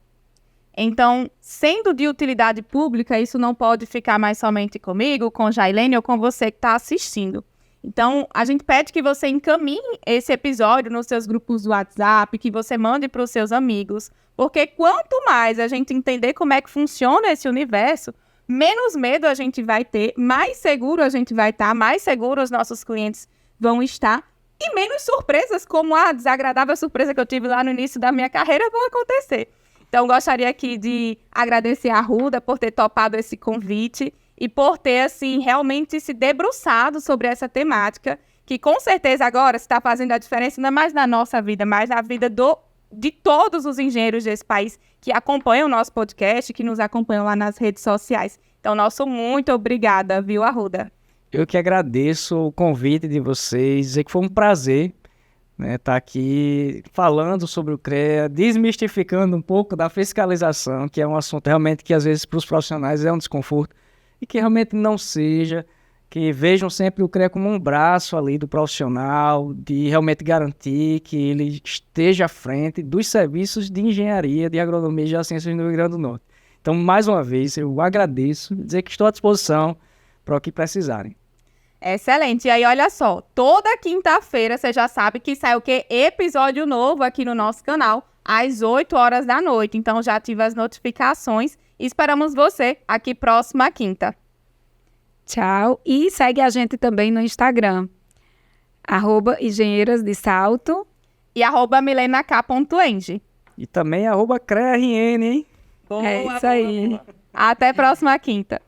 Speaker 1: Então, sendo de utilidade pública, isso não pode ficar mais somente comigo, com Jailene ou com você que está assistindo. Então, a gente pede que você encaminhe esse episódio nos seus grupos do WhatsApp, que você mande para os seus amigos, porque quanto mais a gente entender como é que funciona esse universo, menos medo a gente vai ter, mais seguro a gente vai estar, mais seguro os nossos clientes vão estar, e menos surpresas, como a desagradável surpresa que eu tive lá no início da minha carreira, vão acontecer. Então, gostaria aqui de agradecer a Arruda por ter topado esse convite e por ter, assim, realmente se debruçado sobre essa temática, que com certeza agora está fazendo a diferença, não é mais na nossa vida, mas na vida de todos os engenheiros desse país que acompanham o nosso podcast, que nos acompanham lá nas redes sociais. Então, nosso muito obrigada, viu, Arruda?
Speaker 2: Eu que agradeço o convite de vocês, dizer que foi um prazer, né, estar aqui falando sobre o CREA, desmistificando um pouco da fiscalização, que é um assunto realmente que às vezes para os profissionais é um desconforto, e que realmente não seja, que vejam sempre o CREA como um braço ali do profissional, de realmente garantir que ele esteja à frente dos serviços de engenharia, de agronomia e geociências no Rio Grande do Norte. Então, mais uma vez, eu agradeço, dizer que estou à disposição para o que precisarem.
Speaker 1: Excelente. E aí, olha só, toda quinta-feira você já sabe que sai o quê? Episódio novo aqui no nosso canal, às 8 horas da noite. Então, já ativa as notificações e esperamos você aqui próxima quinta.
Speaker 3: Tchau. E segue a gente também no Instagram, @engenheirasdesalto
Speaker 1: e @milenak.eng.
Speaker 2: E também @CREARN, hein?
Speaker 1: Boa,
Speaker 3: é isso aí.
Speaker 1: Boa. Até próxima quinta.